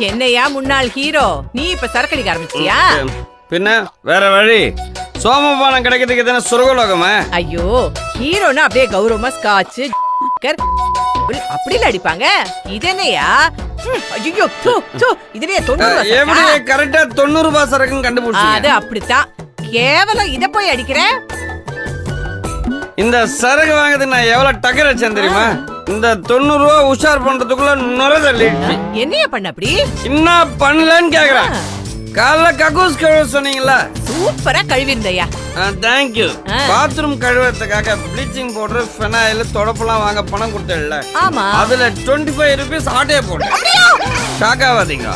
என்னையா முன்னாள் ஹீரோ, நீ இப்ப சரக்கடிக்க ஆரம்பிச்சியா? பின்ன வேற வழி. சோமபானம் கிடைக்கிறதுக்கு தானே சொர்க்கலோகமா? ஐயோ, ஹீரோனா அப்படியே கௌரவமா ஸ்காட்ச் அப்படில அடிப்பாங்க. இது என்னையா? ஐயோ, இதுலயே 90 எப்படி கரெக்டா 90 ரூபாய் சரக்குன்னு கண்டுபிடிச்சீங்க? அது அப்படித்தான். கேவலம் இத போய் அடிக்கிற. இந்த சரக்கு வாங்குறதுக்கு நான் எவ்வளவு டக்கர் அடிச்சேன் தெரியுமா? இந்த 90 ரூபாய் உஷார் பண்றதுக்குள்ள நுரதள்ளிடுச்சு. என்னையா பண்ண அப்படி? என்ன பண்ணலன்னு கேக்குறேன். காலைல கக்கூஸ் கழுவ சொன்னீங்களா? சூப்பரா கழுவிருந்தையா. தேங்க்யூ. பாத்ரூம் கழுவுறதுக்காக ப்ளீச்சிங் பவுடர், ஃபெனாயில், தொடப்பெல்லாம் வாங்க பணம் கொடுத்தேன்ல, ஆமா, அதுல 25 ரூபீஸ் ஆட்டே போட்டேன். ஷாக் ஆகாதீங்க.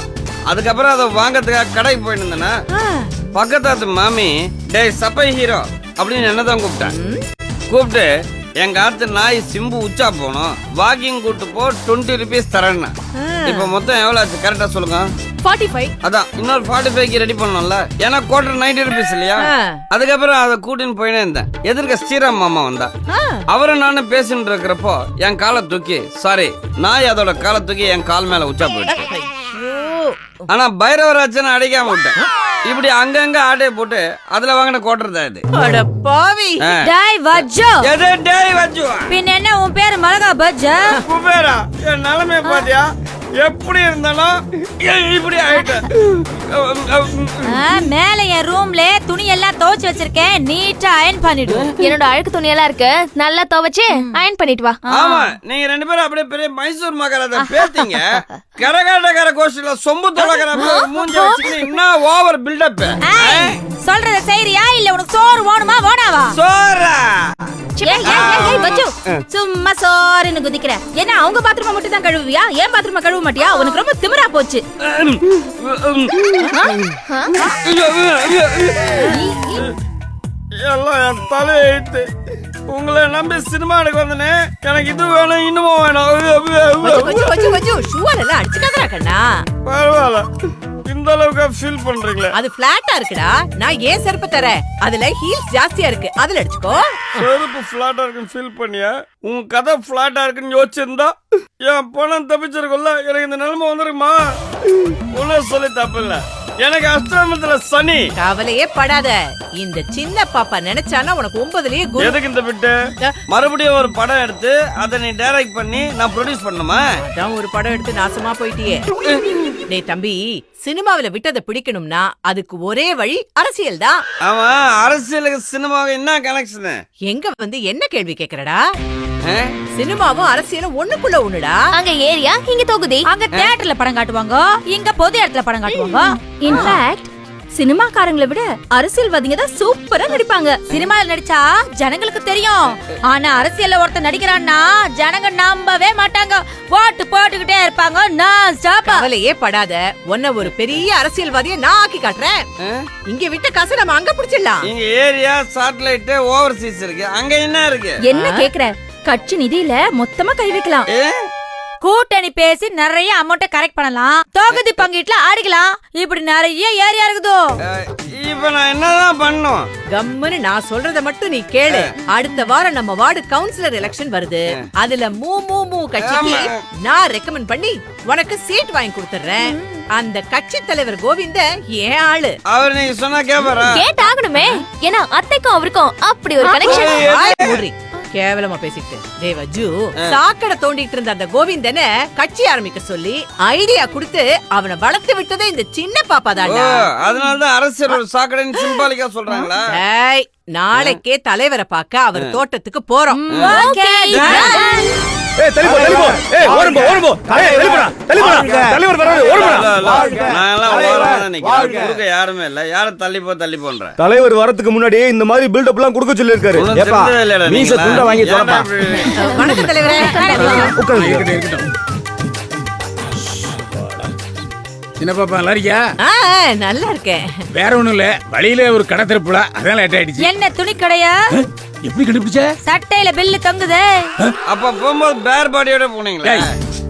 அதுக்கப்புறம் அதை வாங்கறதுக்காக கடைக்கு போயிட்டு இருந்தேன்னா பக்கத்தாத்து மாமி, டேய் சப்பை ஹீரோ அப்படின்னு என்னதான் கூப்பிட்டேன். கூப்பிட்டு எங்க ஆத்து நாய் சிம்பு உச்சா போனோம், வாக்கிங் கூட்டு போ, 20 ரூபீஸ் தரேன்னா. இப்ப மொத்தம் எவ்வளவு ஆச்சு கரெக்டா சொல்லுங்க? 45. அதான் இன்னொரு 45க்கு ரெடி பண்ணணும்ல, ஏன்னா குவார்டர் 90 ரூபீஸ் இல்லையா? அதுக்கப்புறம் அதை கூட்டின்னு போயினே இருந்தேன். எதிர்க்க ஸ்ரீராம் மாமா வந்தா. அவரும் நானும் பேசிட்டு இருக்கிறப்போ என் காலை தூக்கி, சாரி நாய் அதோட காலை தூக்கி என் கால் மேல உச்சா போயிட்டு. ஆனா பைரவராஜன் அடிக்காம விட்டேன். இப்படி அங்கங்க ஆட்டை போட்டு அதுல வாங்கின குவார்டர் தான் இது. அட பாவி. டேய் வஜ்ஜோ. எது டேய் வஜ்ஜோ? பின்ன என்ன உன் பேரு மிளகா பஜ்ஜா? குபேரா, என் நிலைமை பாத்தியா? எப்படி இருந்தாலும் இப்படி ஆயிட்டேன். மேல என் ரூம்ல துணி எல்லாம் துவைச்சு வச்சிருக்கேன், நீட்டா அயன் பண்ணிடு. என்னோட அழுக்கு துணி எல்லாம் இருக்கு, நல்லா துவைச்சு அயன் பண்ணிட்டு வா. ஆமா, நீங்க 2 பேரும் அப்படியே பெரிய மைசூர் மகாராஜா பேத்தீங்க. கரகாட்டக்கார கோஷ்டில சொம்பு தொலைக்கிற மூஞ்ச வச்சுக்கிட்டு இன்னும் ஓவர் பில்டப். சொல்றத செய்றியா இல்ல உனக்கு சோறு வேணுமா வேணாவா? சோறா? சும்மா சோறுன்னு குதிக்கிற. என்ன அவங்க பாத்ரூம் மட்டும் தான் கழுவுவியா? ஏன் பாத்ரூம் கழுவ மாட்டியா? உனக்கு ரொம்ப திமிரா போச்சு. எல்லாம் என் தலையெழுத்து. உங்களை நம்பி சினிமா எடுக்க வந்தனே, எனக்கு இது வேணும் இன்னமும் வேணும். பரவாயில்ல, இந்த அளவுக்கு ஃபீல் பண்றீங்களே. அது பிளாட்டா இருக்குடா, நான் ஏன் செருப்பு தரேன், அதுல ஹீல்ஸ் ஜாஸ்தியா இருக்கு, அதுல அடிச்சுக்கோ. செருப்பு பிளாட்டா இருக்குன்னு ஃபீல் பண்ணியா? உன் கதை பிளாட்டா இருக்குன்னு யோசிச்சிருந்தா என் பணம் தப்பிச்சிருக்கும்ல. எனக்கு இந்த நிலைமை வந்துருக்குமா? ஒன்னும் சொல்லி தப்பு இல்ல, எனக்கு அஷ்டமத்துல சனி. கவலையே படாத, இந்த சின்ன பாப்பா நினைச்சானா உனக்கு 9லயே குரு. எதுக்கு இந்த பிட்டு? மறுபடியும் ஒரு படம் எடுத்து அதை நீ டைரக்ட் பண்ணி நான் ப்ரொடியூஸ் பண்ணுமா? அதான் ஒரு படம் எடுத்து நாசமா போயிட்டியே. டேய் தம்பி, சினிமாவில விட்டதை பிடிக்கணும்னா அதுக்கு ஒரே வழி அரசியல் தான். ஆமா, அரசியலுக்கு சினிமாவுக்கு என்ன கனெக்ஷன்? எங்க வந்து என்ன கேள்வி கேக்குறடா? சினிமாவும் அரசியலும் ஒண்ணுக்குள்ள ஒண்ணுடா. அங்க ஏரியா, இங்க தொகுதி. அங்க தியேட்டர்ல படம் காட்டுவாங்க, இங்க பொது இடத்துல படம் காட்டுவாங்க. இன்ஃபேக்ட் சினிமாக்காரங்களை விட அரசியல்வாதிங்க தான் சூப்பரா நடிப்பாங்க. சினிமால நடிச்சா ஜனங்களுக்கு தெரியும், ஆனா அரசியல்ல ஒருத்தர் நடிக்கிறான்னா ஜனங்க நம்பவே மாட்டாங்க, ஓட்டு போட்டுக்கிட்டே இருப்பாங்க நான் ஸ்டாப். கவலையே படாத, உன்ன ஒரு பெரிய அரசியல்வாதியை நான் ஆக்கி காட்டுறேன். இங்க விட்ட காசை நம்ம அங்க புடிச்சிடலாம். இங்க ஏரியா, சாட்டலைட், ஓவர்சீஸ் இருக்கு, அங்க என்ன இருக்கு? என்ன கேக்குற? கட்சி நிதியில மொத்தமா கை வைக்கலாம், கூட்டணி பேசி நிறைய அமௌண்ட கரெக்ட் பண்ணலாம், தொகுதி பங்கீட்டுல ஆடிக்கலாம், இப்படி நிறைய ஏரியா இருக்குதோ. இப்ப நான் என்னதான் பண்ணும்? கம்முன்னு நான் சொல்றத மட்டும் நீ கேளு. அடுத்த வாரம் நம்ம வார்டு கவுன்சிலர் எலெக்ஷன் வருது, அதுல மூ கட்சிக்கு நான் ரெக்கமெண்ட் பண்ணி உனக்கு சீட் வாங்கி கொடுத்துறேன். அந்த கட்சி தலைவர் கோவிந்த ஏன் ஆளு. அவர் நீங்க சொன்னா கேப்பாரா? கேட்டாகணுமே, ஏன்னா அத்தைக்கும் அவருக்கும் அப்படி ஒரு கனெக்ஷன். கேவலமா பேசிட்டு தேவஜு சாக்கடை தோண்டிட்டு இருந்த அந்த கோவிந்தன கட்சி ஆரம்பிக்க சொல்லி ஐடியா கொடுத்து அவனை வளர்த்து விட்டதே இந்த சின்ன பாப்பா தான்டா. அதனாலதான் அரசியல் ஒரு சாக்கடைன்னு சிம்பாலிக்கா சொல்றாங்களா? நாளைக்கே தலைவரை பார்க்க அவர் தோட்டத்துக்கு போறோம். யாருமே இல்ல, யாரும் தள்ளி போன்ற தலைவர் வரதுக்கு முன்னாடி இந்த மாதிரி பில்டப் எல்லாம் கொடுக்க சொல்லி இருக்காரு. வணக்கம் தலைவரே. சின்ன பாப்பா நல்லா இருக்கியா? நல்லா இருக்கேன். வேற ஒண்ணும் இல்ல, வழியில ஒரு கடை திறப்புல, அதான் லேட் ஆயிடுச்சு. என்ன துணி கடையா? எப்படி கண்டுபிடிச்ச? சட்டையில பில்லு தொங்குதே. அப்ப போகும்போது பேர் பாடியோட போனீங்களா?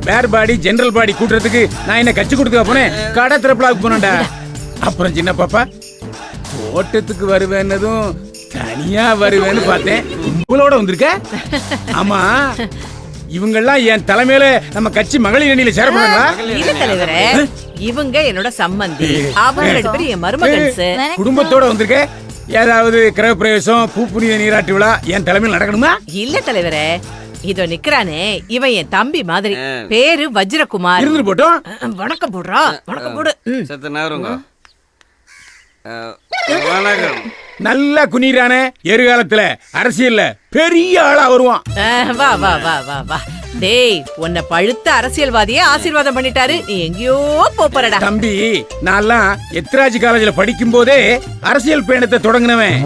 பேர் பாடி ஜெனரல் பாடி கூட்டுறதுக்கு நான் என்ன கட்சி கொடுக்க போனேன், கடை திறப்புலாக்கு போனேன்டா. அப்புறம் சின்ன பாப்பா தோட்டத்துக்கு வருவேன்னதும் தனியா வருவேன்னு பார்த்தேன், உங்களோட வந்திருக்க. ஆமா, இவங்கெல்லாம் என் தலைமையில நம்ம கட்சி மகளிர் அணியில சேர போறாங்களா? இல்ல தலைவரே, இவங்க என்னோட சம்மந்தி, அவங்க 2 பேரும் என் மருமகன்ஸ். குடும்பத்தோட வந்திருக்க. ஏதாவது கிரகப்பிரவேசம் பூப்புனித நீராட்டு விழா என் தலைமையில் நடக்கணுமா? இல்ல தலைவரே, இதோ நிக்கிறானே இவன் என் தம்பி மாதிரி. பேரு வஜ்ரகுமார். இருந்து போட்டோம். வணக்கம் போடுறா, வணக்கம் போடு. சத்த நேரங்க. வணக்கம். நல்லா குனிறானே, எதிர்காலத்துல அரசியல்ல பெரிய ஆளா வருவான். வா வா வா வா வா. டேய், உன்னை பழுத்த அரசியல்வாதியே ஆசீர்வாதம் பண்ணிட்டாரு. நீ எங்கேயோ போறடா தம்பி. நான்லாம் எத்ராஜ் காலேஜ்ல படிக்கும் போதே அரசியல் பயணத்தை தொடங்கினவன்.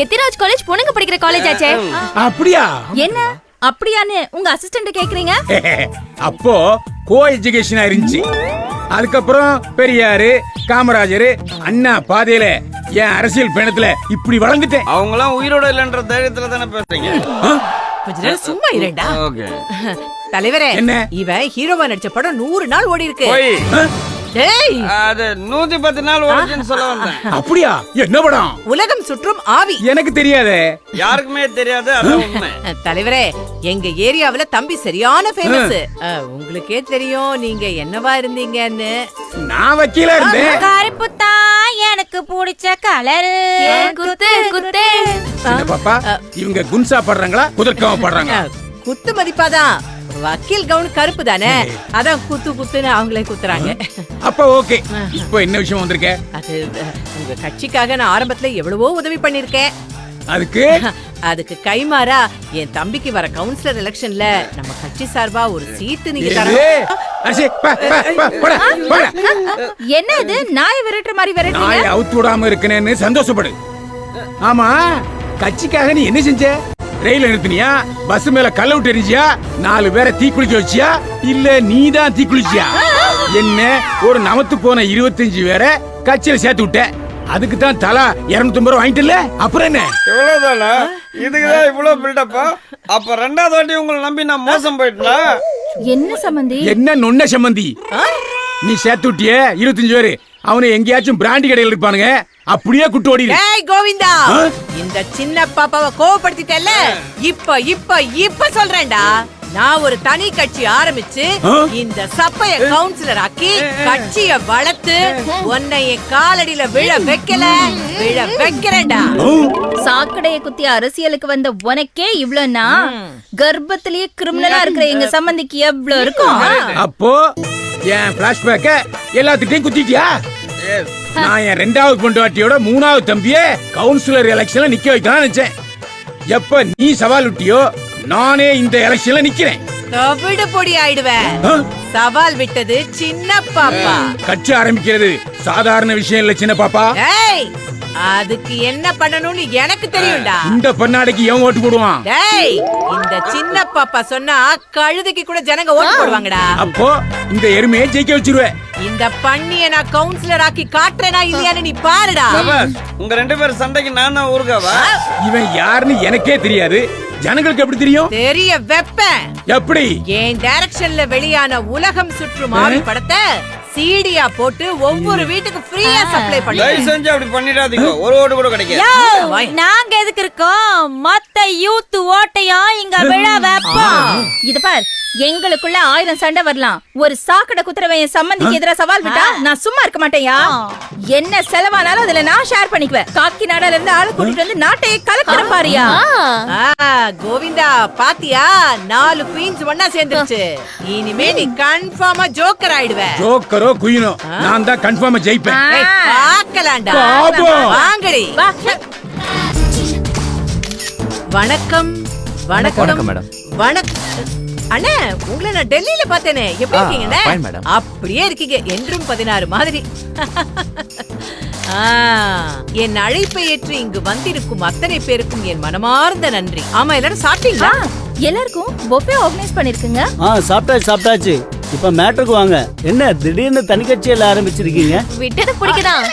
எத்திராஜ் காலேஜ் பொண்ணுங்க படிக்கிற காலேஜ் ஆச்சே. அப்படியா? என்ன அப்படியான்னு உங்க அசிஸ்டன்ட் கேக்குறீங்க? அப்போ கோ எஜுகேஷனா இருந்துச்சு. அதுக்கப்புறம் பெரியாரு, காமராஜர், அண்ணா பாதையில என் அரசியல் பயணத்துல இப்படி வளர்ந்துட்டேன். அவங்களாம் உயிரோட இல்லைன்ற தைரியத்துல தானே பேசுறீங்க. கொஞ்ச நேரம் சும்மா இருடா. ஓகே. தலைவரே, என்ன? இவன் ஹீரோவா நடிச்ச படம் 100 நாள் ஓடி இருக்கு. போய் டேய், அது 110 நாள் ஓடுச்சுன்னு சொல்ல வந்தேன். அப்படியா? என்ன படம்? உலகம் சுற்றும் ஆவி. எனக்கு தெரியாதே. யாருக்குமே தெரியாது, அதான் உண்மை. தலைவரே, எங்க ஏரியாவுல தம்பி சரியான ஃபேமஸ். உங்களுக்கே தெரியும் நீங்க என்னவா இருந்தீங்கன்னு. நான் வக்கீலா இருந்தேன். கருப்பு தான் எனக்கு பிடிச்ச கலரு. குத்து குத்து. சின்ன பாப்பா, இவங்க குன்சா பாடுறாங்களா குதர்க்காம பாடுறாங்க? குத்து மதிப்பாதான். வக்கீல் கவுன் கருப்பு தானே, அதான் குத்து குத்துன்னு அவங்களே குத்துறாங்க. அப்ப ஓகே. இப்போ என்ன விஷயம் வந்திருக்க? அது உங்க கட்சிக்காக நான் ஆரம்பத்துல எவ்வளவோ உதவி பண்ணிருக்கேன். அதுக்கு கைமாறா என் தம்பிக்கு வர கவுன்சிலர் எலெக்ஷன்ல நம்ம கட்சி சார்பா ஒரு சீட்டு நீங்க தரணும். என்ன இது நாய் விரட்டுற மாதிரி விரட்டுறீங்க? நாயை அவுத்து விடாம இருக்கனேன்னு சந்தோஷப்படு. ஆமா, கட்சிக்காக நீ என்ன செஞ்ச? ரயில் நிறுத்தினியா? பஸ் மேல கல்ல விட்டு எரிஞ்சியா? 4 பேரை தீக்குளிக்க வச்சியா? இல்ல நீதான் தீக்குளிச்சியா? என்ன ஒரு நமத்து போன 25 பேரை கட்சியில சேர்த்து விட்ட. அதுக்கு தான் தலா 250 ரூபாய் வாங்கிட்டல. அப்புறம் என்ன? இவ்வளவுதானா? இதுக்குதான் இவ்வளவு பில்டப்பா? அப்ப 2வது வாட்டி உங்களை நம்பி நான் மோசம் போயிட்டா? என்ன சம்பந்தி? என்ன நொன்ன சம்பந்தி? நீ சேர்த்து விட்டிய 25 பேரு. அவனை எங்கேயாச்சும் பிராண்டி கடையில் இருப்பானுங்க, அப்படியே குட்டு ஓடி. ஏய் கோவிந்தா, இந்த சின்ன பாப்பாவை கோவப்படுத்திட்டல. இப்ப இப்ப இப்ப சொல்றேன்டா, நான் ஒரு தனி கட்சி ஆரம்பிச்சு இந்த சப்பைய கவுன்சிலர் ஆக்கி கட்சிய வளர்த்து உன்னைய காலடியில விழ வைக்கிறேன்டா. சாக்கடைய குத்தி அரசியலுக்கு வந்த உனக்கே இவ்ளோனா, கர்ப்பத்திலேயே கிரிமினலா இருக்கிற எங்க சம்பந்திக்கு எவ்வளவு இருக்கும்? அப்போ என் பிளாஷ்பேக்க எல்லாத்துக்கிட்டையும் குத்திட்டியா? நான் என் 2வது பொண்டாட்டியோட 3வது தம்பியே கவுன்சிலர் எலெக்ஷன்ல நிக்க வைக்கலாம் நினைச்சேன். எப்ப நீ சவால் விட்டியோ நானே இந்த எலெக்ஷன்ல நிக்கிறேன். தவிடு பொடி ஆயிடுவேன். சவால் விட்டது சின்ன பாப்பா. கட்சி ஆரம்பிக்கிறது சாதாரண விஷயம் இல்ல சின்ன பாப்பா. ஏய், அதுக்கு என்ன பண்ணணும்னு எனக்கு தெரியும்டா. இந்த பண்ணாடைக்கு எவன் ஓட்டு போடுவான்? டேய், இந்த சின்ன பாப்பா சொன்னா கழுதைக்கு கூட ஜனங்க ஓட்டு போடுவாங்கடா. அப்போ இந்த எருமையை ஜெயிக்க வச்சிருவேன். இந்த பண்ணிய நான் கவுன்சிலர் ஆக்கி காட்டுறேனா இல்லையான்னு நீ பாருடா. உங்க 2 பேர் சண்டைக்கு நான் தான் ஊருகாவா? இவன் யாருன்னு எனக்கே தெரியாது, ஜனங்களுக்கு எப்படி தெரியும்? தெரிய வெப்பேன். எப்படி? என் டைரக்ஷன்ல வெளியான உலகம் சுற்றும் ஆவி படத்தை சீடியா போட்டு ஒவ்வொரு வீட்டுக்கு ஃப்ரீயா சப்ளை தயவு பண்ணுவேன். செஞ்சு அப்படி பண்ணிடாதீங்க, ஒரு ஓட்டு கூட கிடைக்காது. நாங்க எதுக்கு இருக்கோம்? மத்த யூத் ஓட்டையும் இங்க விழ வைப்போம். இது பார், எங்களுக்குள்ள 1000 சண்டை வரலாம், ஒரு சாக்கடை குத்துறவன் என் சம்பந்திக்கு எதிராக சவால் விட்டா நான் சும்மா இருக்க மாட்டேயா? என்ன செலவானாலும் அதுல நான் ஷேர் பண்ணிக்குவேன். காக்கி நாடால இருந்து ஆளு கூட்டிட்டு வந்து நாட்டையே கலக்கிற பாரியா? கோவிந்தா, பாத்தியா 4 குயின்ஸ் ஒண்ணா சேர்ந்துருச்சு. இனிமே நீ கன்ஃபார்மா ஜோக்கர் ஆயிடுவ. ஜோக்கரோ குயினோ நான் தான் கன்ஃபார்மா ஜெயிப்பேன். பாக்கலாம்டா. வாங்கடி. வணக்கம். வணக்கம் மேடம். வணக்கம் அண்ணே, உங்களை நான் டெல்லியில பார்த்தேனே. எப்படி இருக்கீங்க? அப்படியே இருக்கீங்க, என்றும் 16 மாதிரி. என் அழைப்பை ஏற்று இங்கு வந்திருக்கும் அத்தனை பேருக்கும் என் மனமார்ந்த நன்றி. ஆமா, எல்லாரும் சாப்பிட்டீங்களா? எல்லாருக்கும் பொஃபே ஆர்கனைஸ் பண்ணிருக்கீங்க. சாப்பிட்டாச்சு. இப்ப மேட்டருக்கு வாங்க. என்ன திடீர்னு தனி கட்சியில ஆரம்பிச்சிருக்கீங்க? விட்டது பிடிக்குதான்.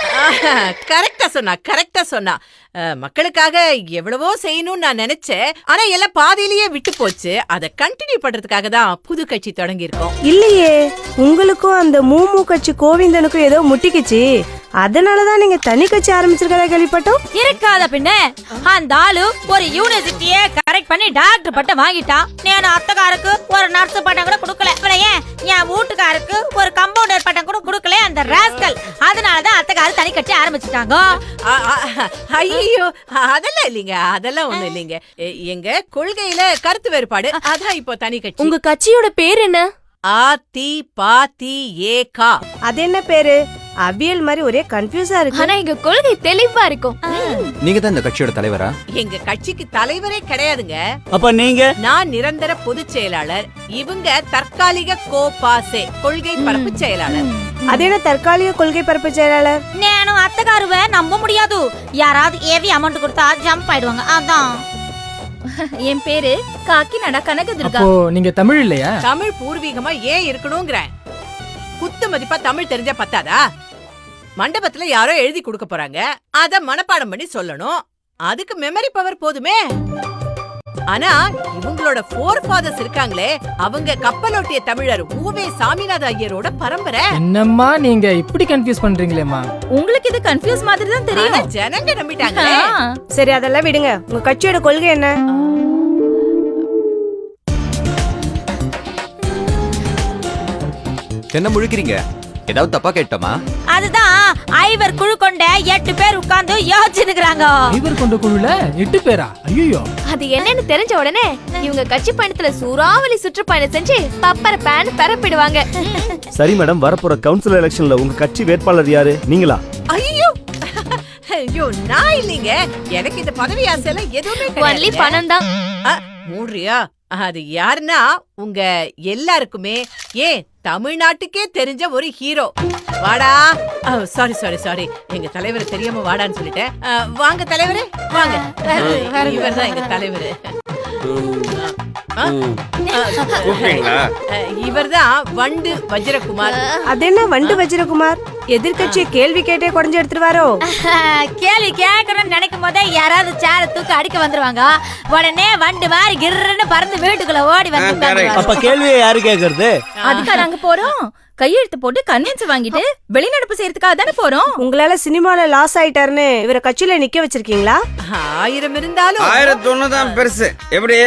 கரெக்டா சொன்னா. மக்களுக்காக எவ்வளவோ செய்யணும்னு நான் நினைச்சேன். ஆனா எல்லாம் பாதியிலேயே விட்டு போச்சு. அதை கண்டினியூ பண்றதுக்காக தான் புது கட்சி தொடங்கி இருக்கோம். இல்லையே, உங்களுக்கும் அந்த மூமு கட்சி கோவிந்தனுக்கும் ஏதோ முட்டிக்குச்சு, அதனாலதான் நீங்க தனி கட்சி ஆரம்பிச்சிருக்கதா கேள்விப்பட்டோம். இருக்காத பின்ன அந்த ஆளு ஒரு யூனிவர்சிட்டியே கரெக்ட் பண்ணி டாக்டர் பட்டம் வாங்கிட்டான். நான் அத்தக்காருக்கு ஒரு நர்ஸ் பட்டம் கூட கொடுக்கல. ஏன் என் வீட்டுக்காருக்கு ஒரு கம்பவுண்டர் பட்டம் கூட கொடுக்கல அந்த ராஸ்கல். அதனாலதான் அத்தக்காரு தனி கட்சி ஆரம்பிச்சுட்டாங்க. ஐயோ அதெல்லாம் இல்லைங்க, அதெல்லாம் ஒண்ணும் இல்லைங்க. எங்க கொள்கையில கருத்து வேறுபாடு, அதான் இப்போ தனி கட்சி. உங்க கட்சியோட பேர் என்ன? ஆதி பாதி ஏகா. அது என்ன பேரு? அவியல் மாதிரி ஒரே கன்ஃபியூஸா இருக்கு. ஆனா எங்க கொள்கை தெளிவா இருக்கும். நீங்க தான் இந்த கட்சியோட தலைவரா? எங்க கட்சிக்கு தலைவரே கிடையாதுங்க. அப்ப நீங்க? நான் நிரந்தர பொதுச் செயலாளர், இவங்க தற்காலிக கோபாசே கொள்கை பரப்பு செயலாளர். அது என்ன தற்காலிக கொள்கை பரப்பு செயலாளர்? நானும் அத்தக்காருவ நம்ப முடியாது. யாராவது ஏவி அமௌண்ட் கொடுத்தா ஜம்ப் ஆயிடுவாங்க. அதான் என் பேரு காக்கிநாடா கனகதுர்கா. அப்போ நீங்க தமிழ் இல்லையா? தமிழ் பூர்வீகமா ஏன் இருக்கணும்ங்கறேன். குத்து மதிப்பா தமிழ் தெரிஞ்சா பத்தாதா? மண்டபத்துல யாரோ எழுதி கொடுக்க போறாங்க, அத மனப்பாடம் பண்ணி சொல்லணும். அதுக்கு மெமரி பவர் போதுமே. ஆனா இவங்களோட ஃபோர் ஃபாதர்ஸ் இருக்காங்களே, அவங்க கப்பலோட்டிய தமிழர் ஊவே சாமிநாத ஐயரோட பரம்பரை. என்னம்மா நீங்க இப்படி கன்ஃபியூஸ் பண்றீங்களேம்மா? உங்களுக்கு இது கன்ஃபியூஸ் மாதிரி தான் ஆனா தெரியும். ஜனங்க நம்பிட்டாங்க. சரி அதெல்லாம் விடுங்க. உங்க கட்சியோட கொள்கை என்ன? என்ன முழுக்கிறீங்க? ஏதாவது தப்பா கேட்டோமா? அதுதான் ஐவர் குழு கொண்ட 8 பேர் உட்கார்ந்து யோசிச்சுக்கிறாங்க. இவர் கொண்ட குழுல 8 பேரா? ஐயோ. அது என்னன்னு தெரிஞ்ச உடனே இவங்க கட்சி பயணத்துல சூறாவளி சுற்றுப்பயணம் செஞ்சு பப்பர பேன் பரப்பிடுவாங்க. சரி மேடம், வரப்போற கவுன்சில் எலெக்ஷன்ல உங்க கட்சி வேட்பாளர் யாரு? நீங்களா? ஐயோ ஐயோ நான் இல்லைங்க. எனக்கு இந்த பதவி ஆசை எல்லாம் எதுவுமே ஒன்லி கிடையாது. பணம் தான். மூன்றியா? அது யாருன்னா உங்க எல்லாருக்குமே ஏன் தமிழ்நாட்டுக்கே தெரிஞ்ச ஒரு ஹீரோ. வாடா. சாரி சாரி சாரி, எங்க தலைவர் தெரியாம வாடான்னு சொல்லிட்டேன். வாங்க தலைவரே வாங்க. இவர்தான் எங்க தலைவர். இவர்தான் வண்டு வஜ்ரகுமார். அது என்ன வண்டு வஜ்ரகுமார்? எதிர்கட்சியை கேள்வி கேட்டே குறைஞ்சு எடுத்துருவாரோ? கேள்வி கேட்கணும்னு நினைக்கும் போதே யாராவது சேர தூக்கி அடிக்க வந்துருவாங்க. உடனே வண்டு மாதிரி கிர்ன்னு பறந்து வீட்டுக்குள்ள ஓடி வந்து உட்கார்ந்துருவாங்க. அப்ப கேள்வியை யாரு கேக்குறது? அதுக்காக நாங்க போறோம். கையெழுத்து போட்டு கன்வின்ஸ் வாங்கிட்டு வெளிநடப்பு செய்யறதுக்காக தானே போறோம். உங்களால சினிமால லாஸ் ஆயிட்டாருன்னு இவரை கட்சியில நிக்க வச்சிருக்கீங்களா? 1000 இருந்தாலும் 1001 தான் பெருசு. எப்படி?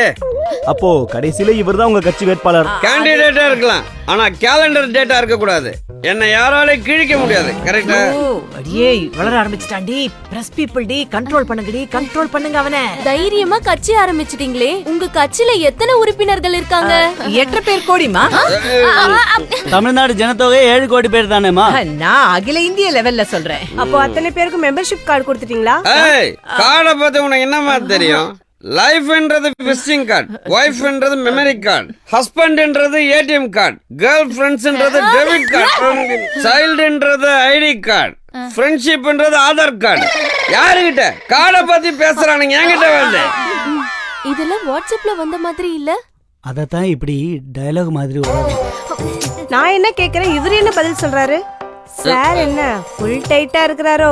அப்போ கடைசியில இவர்தான் உங்க கட்சி வேட்பாளர். கேண்டிடேட்டா இருக்கலாம், ஆனா கேலண்டர் டேட்டா இருக்க கூடாது. என்ன யாராலையும் கிழிக்க முடியாது. கரெக்டா? அடியே வளர ஆரம்பிச்சிட்டாண்டி. பிரஸ் பீப்பிள் டி, கண்ட்ரோல் பண்ணுங்கடி, கண்ட்ரோல் பண்ணுங்க அவனை. தைரியமா கட்சி ஆரம்பிச்சிட்டீங்களே. உங்க கட்சியில எத்தனை உறுப்பினர்கள் இருக்காங்க? 8 பேர் கோடிமா. தமிழ்நாடு ஜனத்தொகை 7 கோடி பேர் தானேமா? நான் அகில இந்திய லெவல்ல சொல்றேன். அப்போ அத்தனை பேருக்கு மெம்பர்ஷிப் கார்டு கொடுத்துட்டீங்களா? ஏய், கார்டை பத்தி உனக்கு என்னமா தெரியும்? லைஃப்ன்றது விசிட்டிங் கார்டு, ஒய்ஃப்ன்றது மெமரி கார்டு, ஹஸ்பண்ட்ன்றது ஏடிஎம் கார்டு, கேர்ள் ஃப்ரெண்ட்ஸ்ன்றது டெபிட் கார்டு, சைல்டுன்றது ஐடி கார்டு, ஃப்ரெண்ட்ஷிப்ன்றது ஆதார் கார்டு. யாருகிட்ட கார்டை பத்தி பேசுறானுங்க? என்கிட்ட வந்து இதெல்லாம் வாட்ஸ்அப்ல வந்த மாதிரி இல்ல. அதத்தான் இப்படி டயலாக் மாதிரி வரும். நான் என்ன கேக்குறேன், இவரு என்ன பதில் சொல்றாரு? சார் என்ன ஃபுல் டைட்டா இருக்கிறாரோ?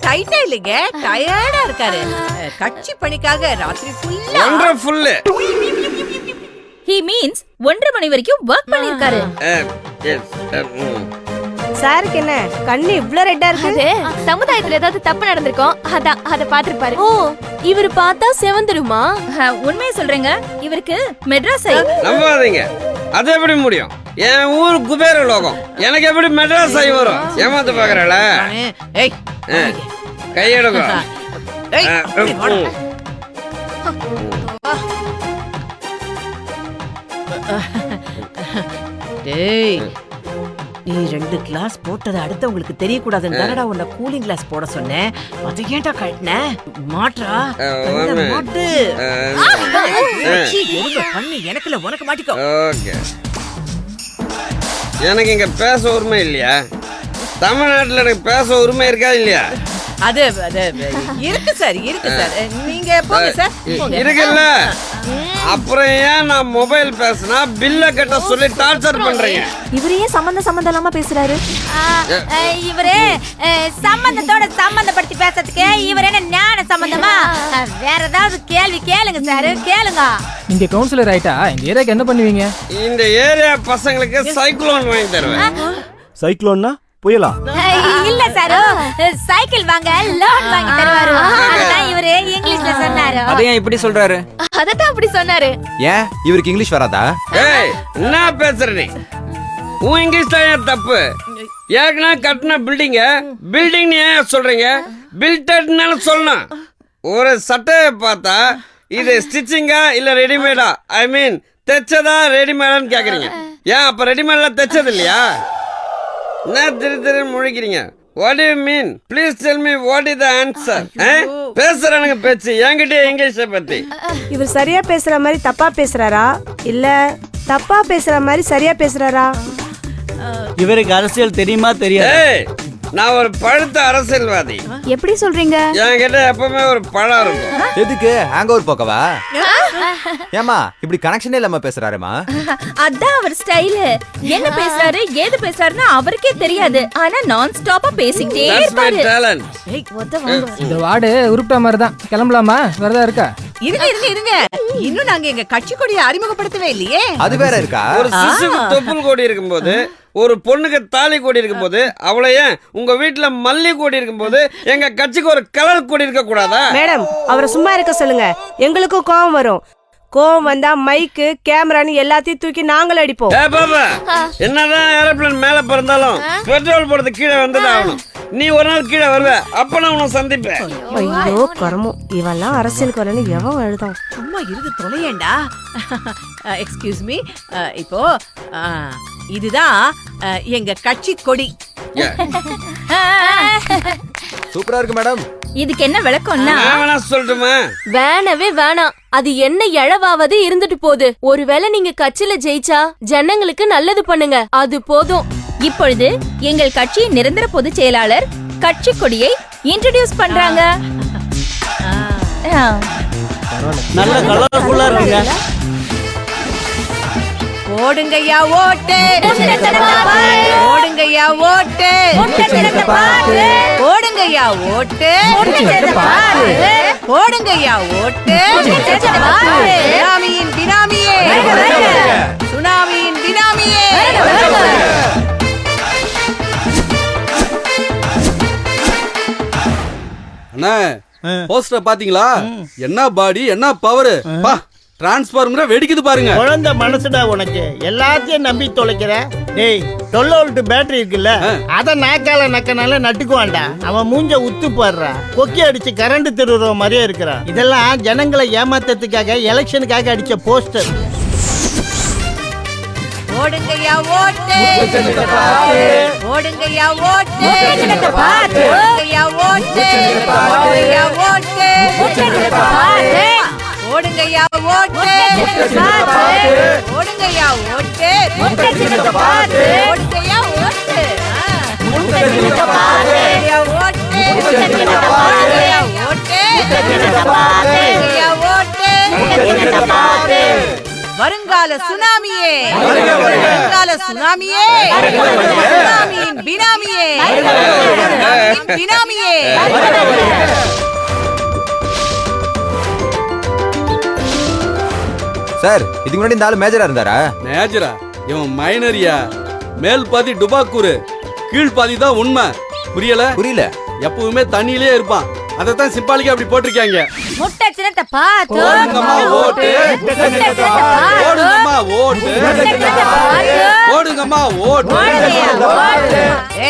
டைட்டா இல்லைங்க, டயர்டா இருக்காரு. கட்சி பணிக்காக ராத்திரி ஃபுல்லா வண்டர்ஃபுல். He means 1:30 மணி வரைக்கும் வர்க் பண்ணிருக்காரு. சாருக்கு என்ன கண்ணு இவ்ளோ ரெட்டா இருக்கு? அது சமுதாயத்துல ஏதாவது தப்பு நடந்திருக்கும், அதான் அத பாத்துருப்பாரு. ஓ, இவரு பார்த்தா செவந்துருமா? உண்மையை சொல்றேங்க, இவருக்கு மெட்ராஸ் ஐ. நம்பாதீங்க, அது எப்படி முடியும்? என் ஊர் குபேர லோகம், எனக்கு எப்படி மெட்ராஸ் ஆகி வரும்? ஏமாத்து பாக்குறல? ஏய் கையெடுங்க. ஏய் அப்படி வாடா. டேய் நீ 2 கிளாஸ் போட்டது அடுத்தவங்களுக்கு தெரியக்கூடாதுன்னு தானடா உன்னை கூலிங் கிளாஸ் போட சொன்னேன். அதை ஏன்டா கழட்டின? மாட்றா மாட்டு பண்ணி எனக்குல உனக்கு மாட்டிக்கோ. ஓகே, எனக்கு இங்க பேச உரிமை இல்லையா? தமிழ்நாட்டுல எனக்கு பேச உரிமை இருக்கா இல்லையா? அது இருக்கு சார், இருக்கு சார். நீங்க போங்க சார், போங்க. இருக்குல்ல, அப்புறம் ஏன் நான் மொபைல் பேசினா பில்ல கட்ட சொல்லி டார்ச்சர் பண்றீங்க? இவரு ஏன் சம்பந்தம் இல்லாம பேசுறாரு? இவரே சம்பந்தத்தோட சம்பந்தப்படுத்தி பேசுறதுக்கு இவர் என்ன ஞான சம்பந்தமா? வேற ஏதாவது கேள்வி கேளுங்க சார், கேளுங்க. நீங்க கவுன்சிலர் ஆயிட்டா இந்த ஏரியாக்கு என்ன பண்ணுவீங்க? இந்த ஏரியா பசங்களுக்கு சைக்ளோன் வாங்கி தருவேன். சைக்ளோன்னா புயலா? இல்ல இல்ல சார் சைக்கிள் வாங்க லோன் வாங்கி தருவாரு அதான் இவரு இங்கிலீஷ்ல சொன்னாரு. அதையும் இப்படி சொல்றாரு? அதத்தான் அப்படி சொன்னாரு. ஏன் இவருக்கு இங்கிலீஷ் வராதா? ஏய் என்ன பேசுற நீ? உன் இங்கிலீஷ் தான் ஏன் தப்பு? ஏற்கனவே கட்டின பில்டிங் ஏன் சொல்றீங்க? பில்டட்னு சொல்லணும். ஒரு சட்டையை பார்த்தா இது ஸ்டிச்சிங்கா இல்ல ரெடிமேடா, ஐ மீன் தைச்சதா ரெடிமேடான்னு கேக்குறீங்க. ஏன் அப்ப ரெடிமேட்லாம் தைச்சது இல்லையா? என்ன திரு முழிக்கிறீங்க? What do you mean? Please tell me what is the answer? பேசுறானுங்க பேச்சு என்கிட்ட இங்கிலீஷை பத்தி. இவர் சரியா பேசுற மாதிரி தப்பா பேசுறாரா இல்ல தப்பா பேசுற மாதிரி சரியா பேசுறாரா? இவருக்கு அரசியல் தெரியுமா தெரியாது? ஏய், நான் ஒரு பழுத்த அரசியல்வாதி. எப்படி சொல்றீங்க? என்கிட்ட எப்பவுமே ஒரு பழம் இருக்கும். எதுக்கு ஹேங் ஓவர் போக்கவா? ஏமா இப்படி கனெக்ஷனே இல்லாம பேசுறாருமா? அதான் அவர் ஸ்டைல். என்ன பேசுறாரு ஏது பேசுறாருன்னு அவருக்கே தெரியாது. ஆனா நான் ஸ்டாப்பா பேசிக்கிட்டே That's my இருப்பாரு. talent. இந்த வார்டு உருப்பிட்ட மாதிரி தான். கிளம்பலாமா? வரதா இருக்கா? இருங்க இன்னும் நாங்க எங்க கட்சி கொடியை அறிமுகப்படுத்தவே இல்லையே. அது வேற இருக்கா? ஒரு சிசுக்கு தொப்புள் கொடி இருக்கும்போது, ஒரு பொண்ணுக்கு தாலி கொடி இருக்கும்போது, அவளை ஏன் உங்க வீட்டுல மல்லி கொடி இருக்கும்போது எங்க கட்சிக்கு ஒரு கலர் கொடி இருக்க கூடாதா? மேடம் அவரை சும்மா இருக்க சொல்லுங்க. எங்களுக்கும் கோவம் வரும். கோவம் வந்தா மைக்கு கேமரான்னு எல்லாத்தையும் தூக்கி நாங்களும் அடிப்போம். ஏ பாபா, என்னதான் ஏரோப்ளேன் மேல பறந்தாலும் பெட்ரோல் போடுறது கீழே வந்துதான் ஆகணும். நீ ஒரு நாள் கீழே வருவ, அப்ப நான் உன்னை சந்திப்பேன். ஐயோ கர்மம், இவெல்லாம் அரசியலுக்கு வரலன்னு எவன் எழுதான்? சும்மா இருந்து தொலையேண்டா. எக்ஸ்கியூஸ் மீ, இப்போ இதுதான் எங்க கட்சி கொடி. சூப்பரா இருக்கு மேடம். இதுக்கு என்ன விளக்கம்னா நான் வேணா சொல்லட்டுமா? வேணவே வேணாம். அது என்ன எழவாவது இருந்துட்டு போகுது. ஒருவேளை நீங்க கட்சியில ஜெயிச்சா ஜனங்களுக்கு நல்லது பண்ணுங்க, அது போதும். இப்பொழுது எங்கள் கட்சியின் நிரந்தர பொதுச் செயலாளர் கட்சி கொடியை இன்ட்ரோடியூஸ் பண்றாங்க. நல்ல கலர்ஃபுல்லா இருக்குங்க. ஓடுங்கய்யா ஓட்டு, ஓடுங்கய்யா ஓட்டு, ஓடுங்கய்யா ஓட்டு, ஓடுங்கய்யா ஓட்டு. சுனாமியின் பினாமியே, சுனாமியின் பினாமியே. அண்ணா போஸ்டர் பாத்தீங்களா? என்ன பாடி என்ன பவர் பா! டிரான்ஸ்ஃபார்மரா வெடிக்குது பாருங்க. குழந்தை மனசுடா உனக்கு, எல்லாத்தையும் நம்பி தொலைக்கிற. டேய் 12 வோல்ட் பேட்டரி இருக்குல்ல, அத நாக்கால நக்கனால நட்டுக்குவான்டா. அவன் மூஞ்ச உத்து போடுறா, கொக்கி அடிச்சு கரண்ட் திருடுற மாதிரியே இருக்கிறான். இதெல்லாம் ஜனங்களை ஏமாத்ததுக்காக எலெக்ஷனுக்காக அடிச்ச போஸ்டர். ஓடுங்கய்யா ஓட்டு, ஓடுங்கய்யா ஓட்டு, ஓடுங்கய்யா ஓட்டு, ஓடுங்கய்யா ஓட்டு, ஓடுங்கய்யா ஓட்டு, ஓடுங்கய்யா ஓட்டு, ஓடுங்கய்யா ஓட்டு, வருங்கால சுனாமியே, வருங்கால சுனாமியே, சுனாமியின் பினாமியே, பினாமியே. சார் இதுக்கு முன்னாடி இந்த ஆளு மேஜரா இருந்தாரா? மேஜரா? இவன் மைனரியா. மேல் பாதி டுபாக்கூரு, கீழ் பாதி தான் உண்மை. புரியல? புரியல. எப்பவுமே தண்ணியிலே இருப்பான். அதத்தான் சிம்பாலிக்கா அப்படி போட்டிருக்காங்க. முட்டை சின்னத்தை பார்த்து ஓடுங்கம்மா ஓட்டு, ஓடுங்கம்மா ஓட்டு, ஓடுங்கம்மா ஓட்டு.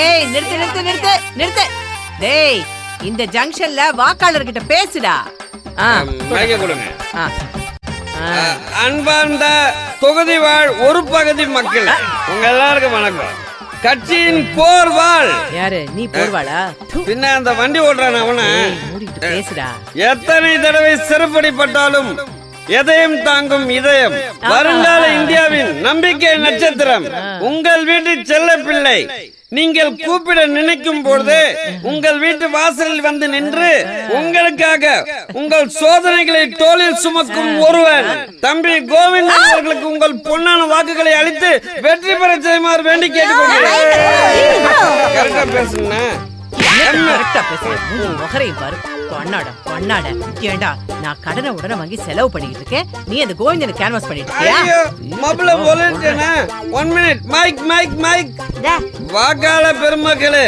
ஏய் நிறுத்து நிறுத்து நிறுத்து நிறுத்து. டேய் இந்த ஜங்ஷன்ல வாக்காளர் கிட்ட பேசுடா. மைக்க கொடுங்க. ஆ. அன்பார்ந்த தொகுதி வாழ் ஒரு பகுதி மக்கள், உங்க எல்லாருக்கும் வணக்கம். கட்சியின் போர்வாள். யாரு நீ போர்வாளா? பின்ன அந்த வண்டி ஓடுறான் அவன. மூடிட்டு பேசுடா. எத்தனை தடவை சிறுபடிப்பட்டாலும் எதையும் தாங்கும் இதயம், வருங்கால இந்தியாவின் நம்பிக்கை நட்சத்திரம், உங்கள் வீட்டு செல்ல பிள்ளை. நீங்கள் கூப்பிட நினைக்கும் பொழுது உங்கள் வீட்டு வாசலில் வந்து நின்று உங்களுக்காக உங்கள் சோதனைகளை தோளில் சுமக்கும் ஒருவன், தம்பி கோவிந்தன் அவர்களுக்கு உங்கள் பொன்னான வாக்குகளை அளித்து வெற்றி பெற செய்யுமாறு வேண்டி கேட்டுக்கொள்கிறேன். கரெக்டா பேசுங்க. ஏண்டா நான் கடனை உடனே வாங்கி செலவு பண்ணிட்டு இருக்கேன், நீ அந்த கோவிந்தனை கேன்வாஸ் பண்ணிட்டு இருக்கியா? மபல ஒலிட்டேனா? 1 மினிட். Mic mic mic. வாக்காள பெருமக்களே,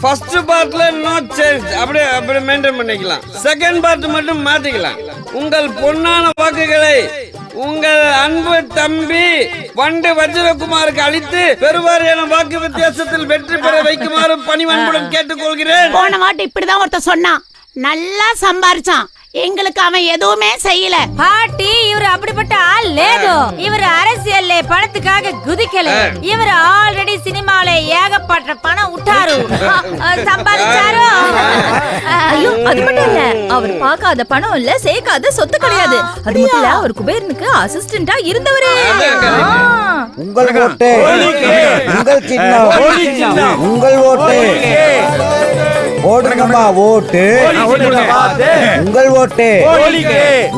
ஃபர்ஸ்ட் பார்ட்ல நோ சேஞ்ச், அப்படியே மெயின்டைன் பண்ணிக்கலாம். செகண்ட் பார்ட் மட்டும் மாத்திக்கலாம். உங்கள் பொன்னான வாக்குகளை உங்கள் அன்பு தம்பி வண்டு வஜ்ரகுமாருக்கு அளித்து பெருவாரியான வாக்கு வித்தியாசத்தில் வெற்றி பெற வைக்குமாறு பணிவன்புடன் கேட்டுக்கொள்கிறேன். போன வாட்டி இப்படிதான் ஒருத்தர் சொன்னான், நல்லா சம்பாரிச்சான், எங்களுக்கு அவன் எதுவுமே செய்யல. பாட்டி இவர் அப்படிப்பட்ட ஆள் லேது. இவர் அரசியல்ல பணத்துக்காக குதிக்கல. இவர் ஆல்ரெடி சினிமால ஏகப்பட்ட பணம் விட்டாரு, சம்பாதிச்சாரு. ஐயோ அது மட்டும் இல்ல, அவர் பார்க்காத பணம் இல்ல, சேர்க்காத சொத்து கிடையாது. அது மட்டும் இல்ல, அவர் குபேரனுக்கு அசிஸ்டண்டா இருந்தவரே. உங்கள் ஓட்டு, உங்கள் சின்னம், உங்கள் ஓட்டு போடுங்கம்மா. ஓட்டு உங்கள் ஓட்டு,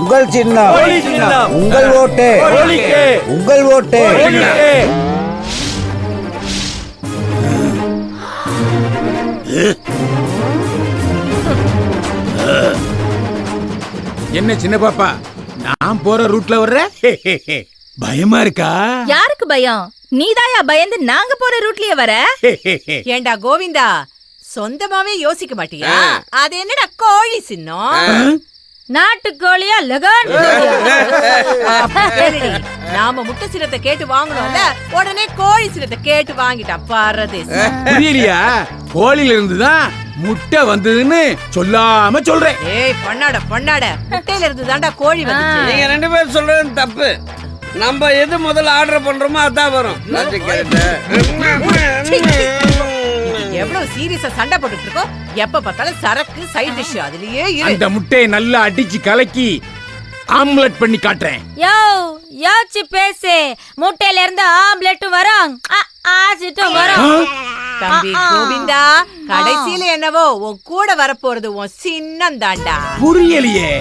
உங்கள் சின்னம், உங்கள் ஓட்டு, உங்கள் ஓட்டு. என்ன சின்ன பாப்பா, நான் போற ரூட்ல வர்ற? பயமா இருக்கா? யாருக்கு பயம்? நீதாயா பயந்து நாங்க போற ரூட்லயே வர? ஏண்டா கோவிந்தா, சொந்தமாவே யோசிக்க மாட்டியா? அது என்னடா கோழி சின்னம்? நாட்டுக்கோழியா லகான்? நாம முட்டை சின்னத்தை கேட்டு வாங்கணும்ல, உடனே கோழி சின்னத்தை கேட்டு வாங்கிட்டான் பாரதே. புரியலையா? கோழில இருந்துதான் முட்டை வந்ததுன்னு சொல்லாம சொல்றேன். ஏய் பண்ணாட, முட்டையில இருந்து தாண்டா கோழி வந்துச்சு. நீங்க 2 பேரும் சொல்றது தப்பு. நம்ம எது முதல்ல ஆர்டர் பண்றோமோ அதான் வரும். எவ்வளவு சீரியஸா சண்டை போட்டுட்டு இருக்கோம். எப்ப பார்த்தாலும் சரக்கு சைடு டிஷ் அதுலயே இரு. அந்த முட்டையை நல்லா அடிச்சு கலக்கி ஆம்லெட் பண்ணி காட்டுறேன். யோசிச்சு பேசு. முட்டையில இருந்து ஆம்லெட்டும் வரும், ஆசிட்டும் வரும். தம்பி கோவிந்தா, கடைசியில என்னவோ உன் கூட வரப்போறது உன் சின்னம் தாண்டா. புரியலையே.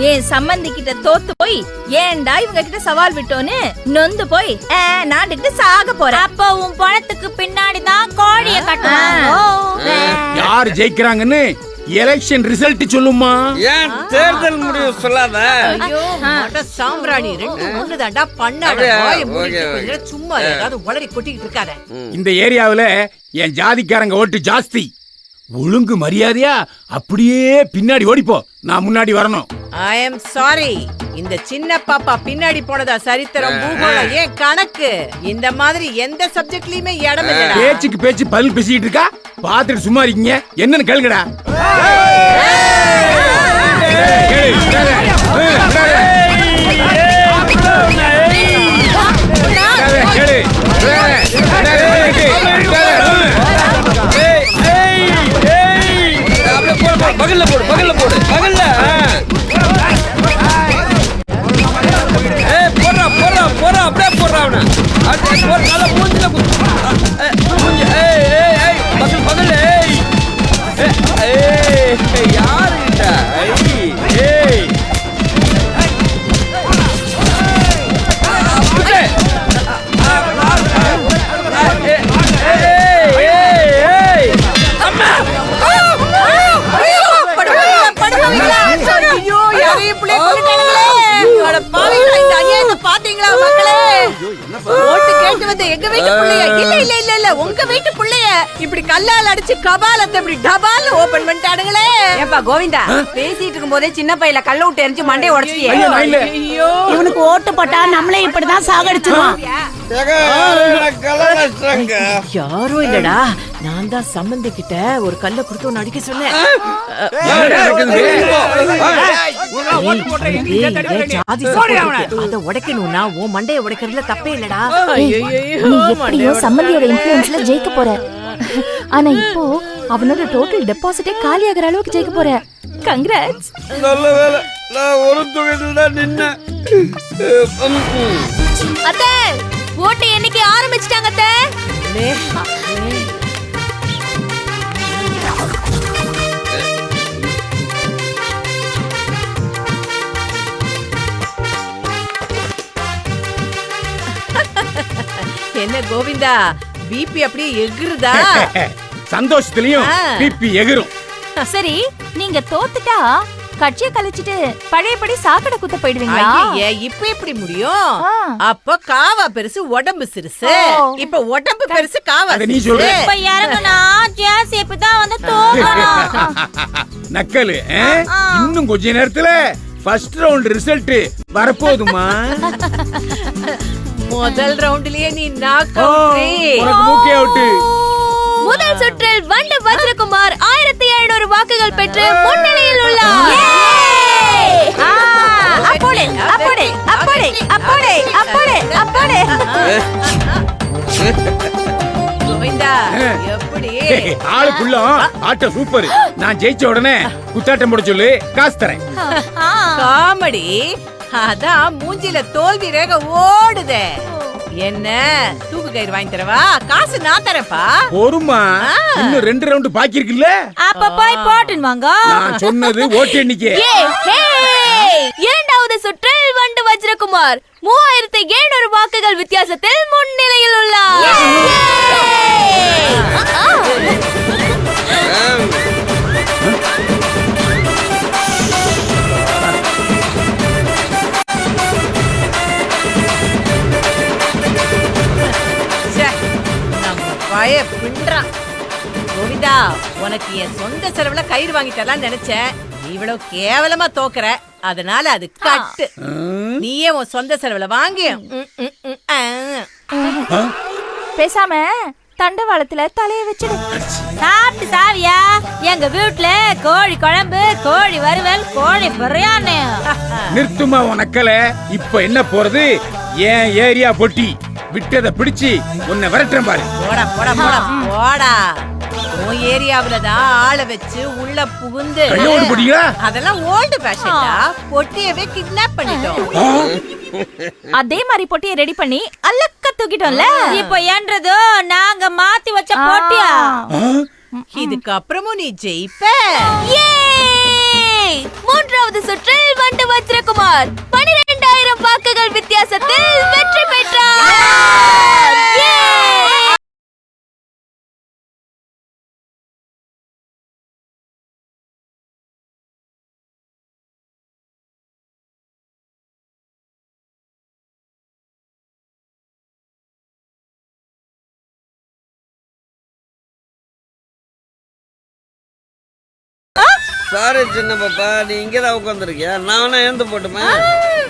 என் சம்பந்தி கிட்ட தோத்து போய் ஏன்டா இவங்க கிட்ட சவால் விட்டோன்னு நொந்து போய் நாட்டுக்கிட்ட சாக போற. அப்ப உன் பணத்துக்கு பின்னாடி தான் கோழிய கட்டுவாங்க. யார் ஜெயிக்கிறாங்கன்னு எலெக்ஷன் ரிசல்ட் சொல்லுமா? ஏன் தேர்தல் முடிவு சொல்லாத? ஐயோ சாம்பிராணி 2 தாண்டா. பண்ணாட சும்மா ஏதாவது உளறி கொட்டிக்கிட்டு இருக்காத. இந்த ஏரியாவுல என் ஜாதிக்காரங்க ஓட்டு ஜாஸ்தி. ஒழுங்கு மரியாதையா அப்படியே பின்னாடி ஓடிப்போ, நான் முன்னாடி வரணும். ஐ எம் சாரி, இந்த சின்ன பாப்பா பின்னாடி போனதா சரித்திரம் பூகோளம் ஏன் கணக்கு. இந்த மாதிரி எந்த சப்ஜெக்ட்லயுமே இடம் இல்லடா. பேச்சுக்கு பேச்சு பதில் பேசிட்டு இருக்கா, பாத்துட்டு சும்மா இருக்கீங்க. என்னன்னு கேளுங்கடா. பகல்ல போடு, பகல்ல போடு, பகல்ல. போடுறா போடுறா போடுறா, அப்படியே போடுறா அவனை. நல்லா மூஞ்சில பகல் பகல். யாருகிட்ட பாத்தீங்களா மக்களே? ஓட்டு கேட்டு வந்த எங்க வீட்டு புள்ளைய, இல்ல உங்க வீட்டு புள்ளைய இப்படி கல்லால் அடிச்சு கபாலத்தை இப்படி டபால்னு ஓபன் பண்ணிட்டானுங்களே. ஏப்பா கோவிந்தா, பேசிட்டு இருக்கும் போதே சின்ன பையில கல்ல விட்டு எரிஞ்சு மண்டையை உடைச்சியே. ஐயோ, இவனுக்கு ஓட்டு போட்டா நம்மளே இப்படிதான் சாகடிச்சிருவான். யாரும் இல்லடா, நான் தான் சம்பந்தி கிட்ட ஒரு கல்ல கொடுத்து ஒன்னு அடிக்க சொன்னேன். அத உடைக்கணும்னா உன் மண்டைய உடைக்கிறதுல தப்பே இல்லடா. சம்பந்தியோட இன்ஃப்ளூயன்ஸ்ல ஜெயிக்க போற. ஆனா இப்போ அவனோட டோட்டல் டெபாசிட்டே காலியாகிற அளவுக்கு ஜெயிக்க போற. கங்க்ராட்ஸ். நல்ல வேலை, நான் ஒரு தொகையில் தான் நின்னேன். அத்தை, ஓட்டு என்னைக்கு ஆரம்பிச்சிட்டாங்க அத்தை? என்ன கோவிந்தா, பிபி அப்படியே எகுறுதா? சந்தோஷத்துலயும் பிபி எகிரும். சரி, நீங்க தோத்துட்டா கட்சியை கழிச்சிட்டு பழையபடி சாக்கடை குத்த போயிடுவீங்களா? ஐயே, இப்ப எப்படி முடியும்? அப்ப காவா பெருசு உடம்பு சிறுசு. இப்ப உடம்பு பெருசு காவா நீ சொல்ற. இப்ப இறங்குனா ஜேசிபி தான் வந்து தூக்கணும். நக்கலு இன்னும் கொஞ்ச நேரத்துல ஃபர்ஸ்ட் ரவுண்ட் ரிசல்ட் வரப்போகுதுமா? முதல் ரவுண்ட்லயே நீ நாக் அவுட். முதல் சுற்றில் வண்டு வஜ்ரகுமார் 1700 வாக்குகள் பெற்று முன்னிலையில் உள்ளார். அப்போடே அப்போடே அப்போடே அப்போடே அப்போடே அப்போடே. கோவிந்தா, எப்படி ஆளுக்குள்ள ஆட்ட சூப்பர். நான் ஜெயிச்ச உடனே குத்தாட்டம் போட சொல்லு, காசு தரேன். காமெடி. அதான் மூஞ்சில தோல்வி ரேக ஓடுதே. என்ன தூக்கு கயிறு வாங்கி தரவா? காசு நான் தரேன்ப்பா. பொறுமா, இன்னும் 2 ரவுண்ட் பாக்கி இருக்குல்ல. அப்ப போய் போட்டுன்னு வாங்க. நான் சொன்னது ஓட்டு எண்ணிக்கை. இரண்டாவது சுற்றில் வண்டு வஜ்ரகுமார் 3700 வாக்குகள் வித்தியாசத்தில் முன்னிலையில் உள்ளார். பின்றான். கோவிந்தா, உனக்கு என் சொந்த செலவுல கயிறு வாங்கி தரலாம் நினைச்சேன். நீ இவ்வளவு கேவலமா தோக்குற. அதனால அது கட்டு. நீயே உன் சொந்த செலவுல வாங்கி பேசாம தண்டவாளத்துல தலைய வச்சிடு. சாப்பிட்டு சாவியா? எங்க வீட்டுல கோழி குழம்பு, கோழி வறுவல், கோழி பிரியாணி. நிறுத்துமா உனக்கல. இப்ப என்ன போறது? ஏன் ஏரியா பொட்டி விட்டத பிடிச்சு உன்னை விரட்டுறேன் பாரு. போடா போடா போடா போடா. உன் ஏரியாவுலதான் ஆளை வச்சு உள்ள புகுந்து அதெல்லாம் ஓல்டு ஃபேஷன்டா. பொட்டியவே கிட்னாப் பண்ணிட்டோம். அதே மாதிரி பொட்டியை ரெடி பண்ணி அல்லக்க தூக்கிட்டோம்ல. இப்ப என்றது நாங்க மாத்தி வச்ச பொட்டியா? இதுக்கு அப்புறமும் நீ ஜெயிப்ப. மூன்றாவது சுற்றில் வண்டு வஜ்ரகுமார் 12000 வாக்குகள் வித்தியாசத்தில் வெற்றி பெற்றார். சாரி சின்ன பாப்பா, நீ இங்கதான் உட்காந்துருக்கியா? நானும் எழுந்து போட்டுமா?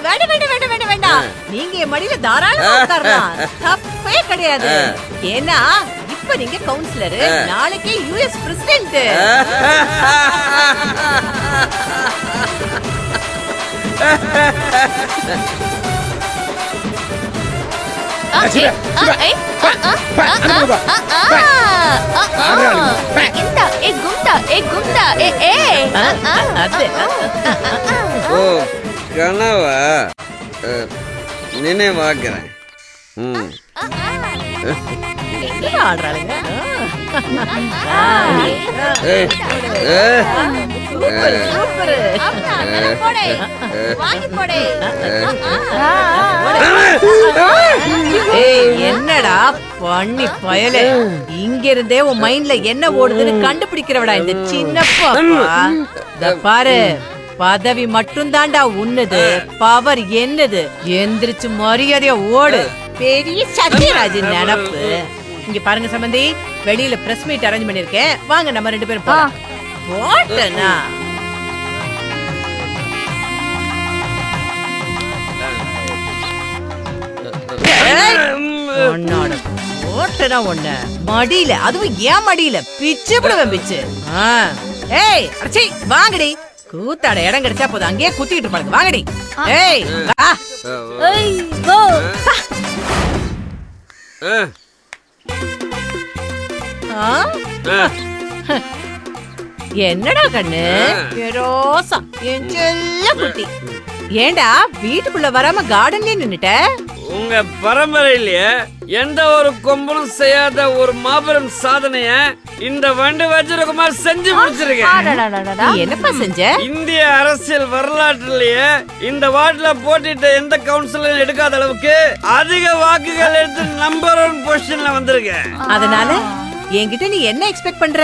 வேண்டாம் வேண்டாம் வேண்டாம் வேண்டாம் வேண்டாம். நீங்க என் மடியில தாராளமா உட்காரலாம். தப்பே கிடையாது. ஏன்னா இப்ப நீங்க கவுன்சிலர், நாளைக்கே யுஎஸ் பிரசிடென்ட். ஓ கனவா? நினைவாக்குறேன். ஆடுறாளுங்க. என்னடா பண்ணி பயலே, இங்க இருந்தே உன் மைண்ட்ல என்ன ஓடுதுன்னு கண்டுபிடிக்கிறவடா இந்த சின்ன பாப்பா. பாரு, பதவி மட்டும் தாண்டா உன்னது, பவர் என்னது. எந்திரிச்சு மரியாதையா ஓடு. பெரிய சத்யராஜன் நினப்பு. இங்க பாருங்க சம்பந்தி, வெளியில பிரஸ் மீட் அரேஞ்ச் பண்ணிருக்கேன். வாங்க நம்ம 2 பேரும் போலாம். போட்டனா போட்டனா ஒண்ணு மடியில, அதுவும் ஏன் மடியில பிச்சு விடுவேன் பிச்சு. ஏய் அடச்சி வாங்கடி. கூத்தாட இடம் கிடைச்சா போதும், அங்கேயே குத்திட்டு பாருங்க. வாங்கடி. ஏய் வா. என்னடா கண்ணு ரோசா, என் செல்ல குட்டி. ஏண்டா வீட்டுக்குள்ள வராம கார்டன்லயே நின்னுட்ட? உங்க பரம்பரையிலேயே எந்த ஒரு கொம்பனும் செய்யாத ஒரு மாபெரும் சாதனைய இந்த வண்டு வஜ்ரகுமார் செஞ்சு முடிச்சிருக்கேன். என்னப்பா செஞ்ச? இந்திய அரசியல் வரலாற்றிலேயே இந்த வார்டுல போட்டிட்ட எந்த கவுன்சிலரும் எடுக்காத அளவுக்கு அதிக வாக்குகள் எடுத்து நம்பர் 1 பொசிஷன்ல வந்திருக்கேன். அதனால என்கிட்ட நீ என்ன எக்ஸ்பெக்ட் பண்ற?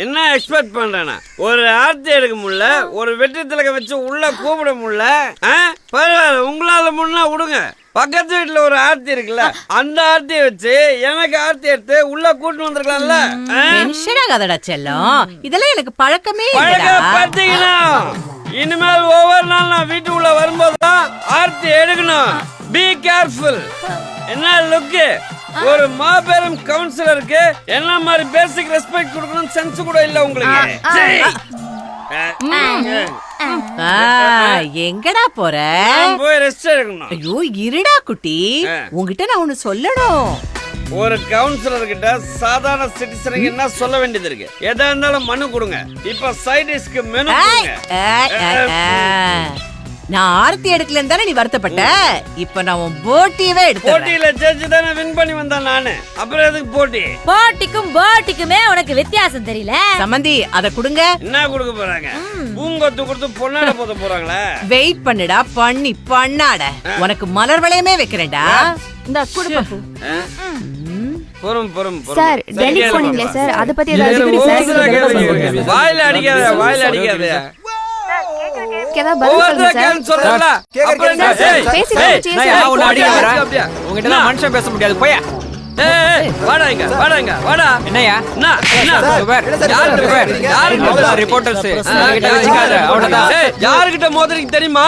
என்ன எக்ஸ்பெக்ட் பண்றேன்னா ஒரு ஆர்த்தி எடுக்க முடியல, ஒரு வெற்றி திலகம் வச்சு உள்ள கூப்பிட முடியல. பரவாயில்ல, உங்களால முன்னா விடுங்க. பக்கத்து வீட்டுல ஒரு ஆர்த்தி இருக்குல்ல, அந்த ஆர்த்தியை வச்சு எனக்கு ஆர்த்தி எடுத்து உள்ள கூட்டு வந்திருக்கலாம்ல. டென்ஷன் ஆகாதடா செல்லம், இதெல்லாம் எனக்கு பழக்கமே பாத்தீங்கன்னா இனிமேல் ஒவ்வொரு நாள் நான் வீட்டுக்குள்ள வரும்போதுதான் ஆர்த்தி எடுக்கணும். Be careful. என்ன லுக்கு, ஒரு மாபெரும் கவுன்சிலருக்கு என்ன மாதிரி பேசிக் ரெஸ்பெக்ட் கொடுக்கணும் சென்ஸ் கூட இல்ல உங்களுக்கு. எங்கடா போற? போய் ரெஸ்ட் எடுக்கணும். ஐயோ இருடா குட்டி, உங்ககிட்ட நான் ஒண்ணு சொல்லணும். ஒரு கவுன்சிலர் கிட்ட சாதாரண சிட்டிசனுக்கு என்ன சொல்ல வேண்டியது இருக்கு? எதா இருந்தாலும் மனு கொடுங்க. இப்ப சைட் டிஷ்க்கு மெனு கொடுங்க. நான் ஆர்த்தி எடுக்கலன்னு தானே நீ வருத்தப்பட்ட? இப்ப நான் உன் போட்டியவே எடுத்தேன். போட்டியில ஜட்ஜ் தானே வின் பண்ணி வந்தேன் நானு. அப்புறம் எதுக்கு போட்டி? போட்டிக்கும் போட்டிக்குமே உனக்கு வித்தியாசம் தெரியல. சம்பந்தி அத குடுங்க. என்ன கொடுக்க போறாங்க? பூங்கொத்து கொடுத்து பொண்ணாட போத போறாங்களே. வெயிட் பண்ணுடா, பண்ணி பண்ணாட. உனக்கு மலர் வளையமே வைக்கிறேன்டா. இந்த குடுப்பா. பொறும் சார் டெல்லி போனீங்களே சார், அத பத்தி ஏதாவது வாயில அடிக்காத, வாயில அடிக்காத. மனுஷன் பேச முடியாது. போயா யாருகிட்ட மோதிரிக்கு தெரியுமா?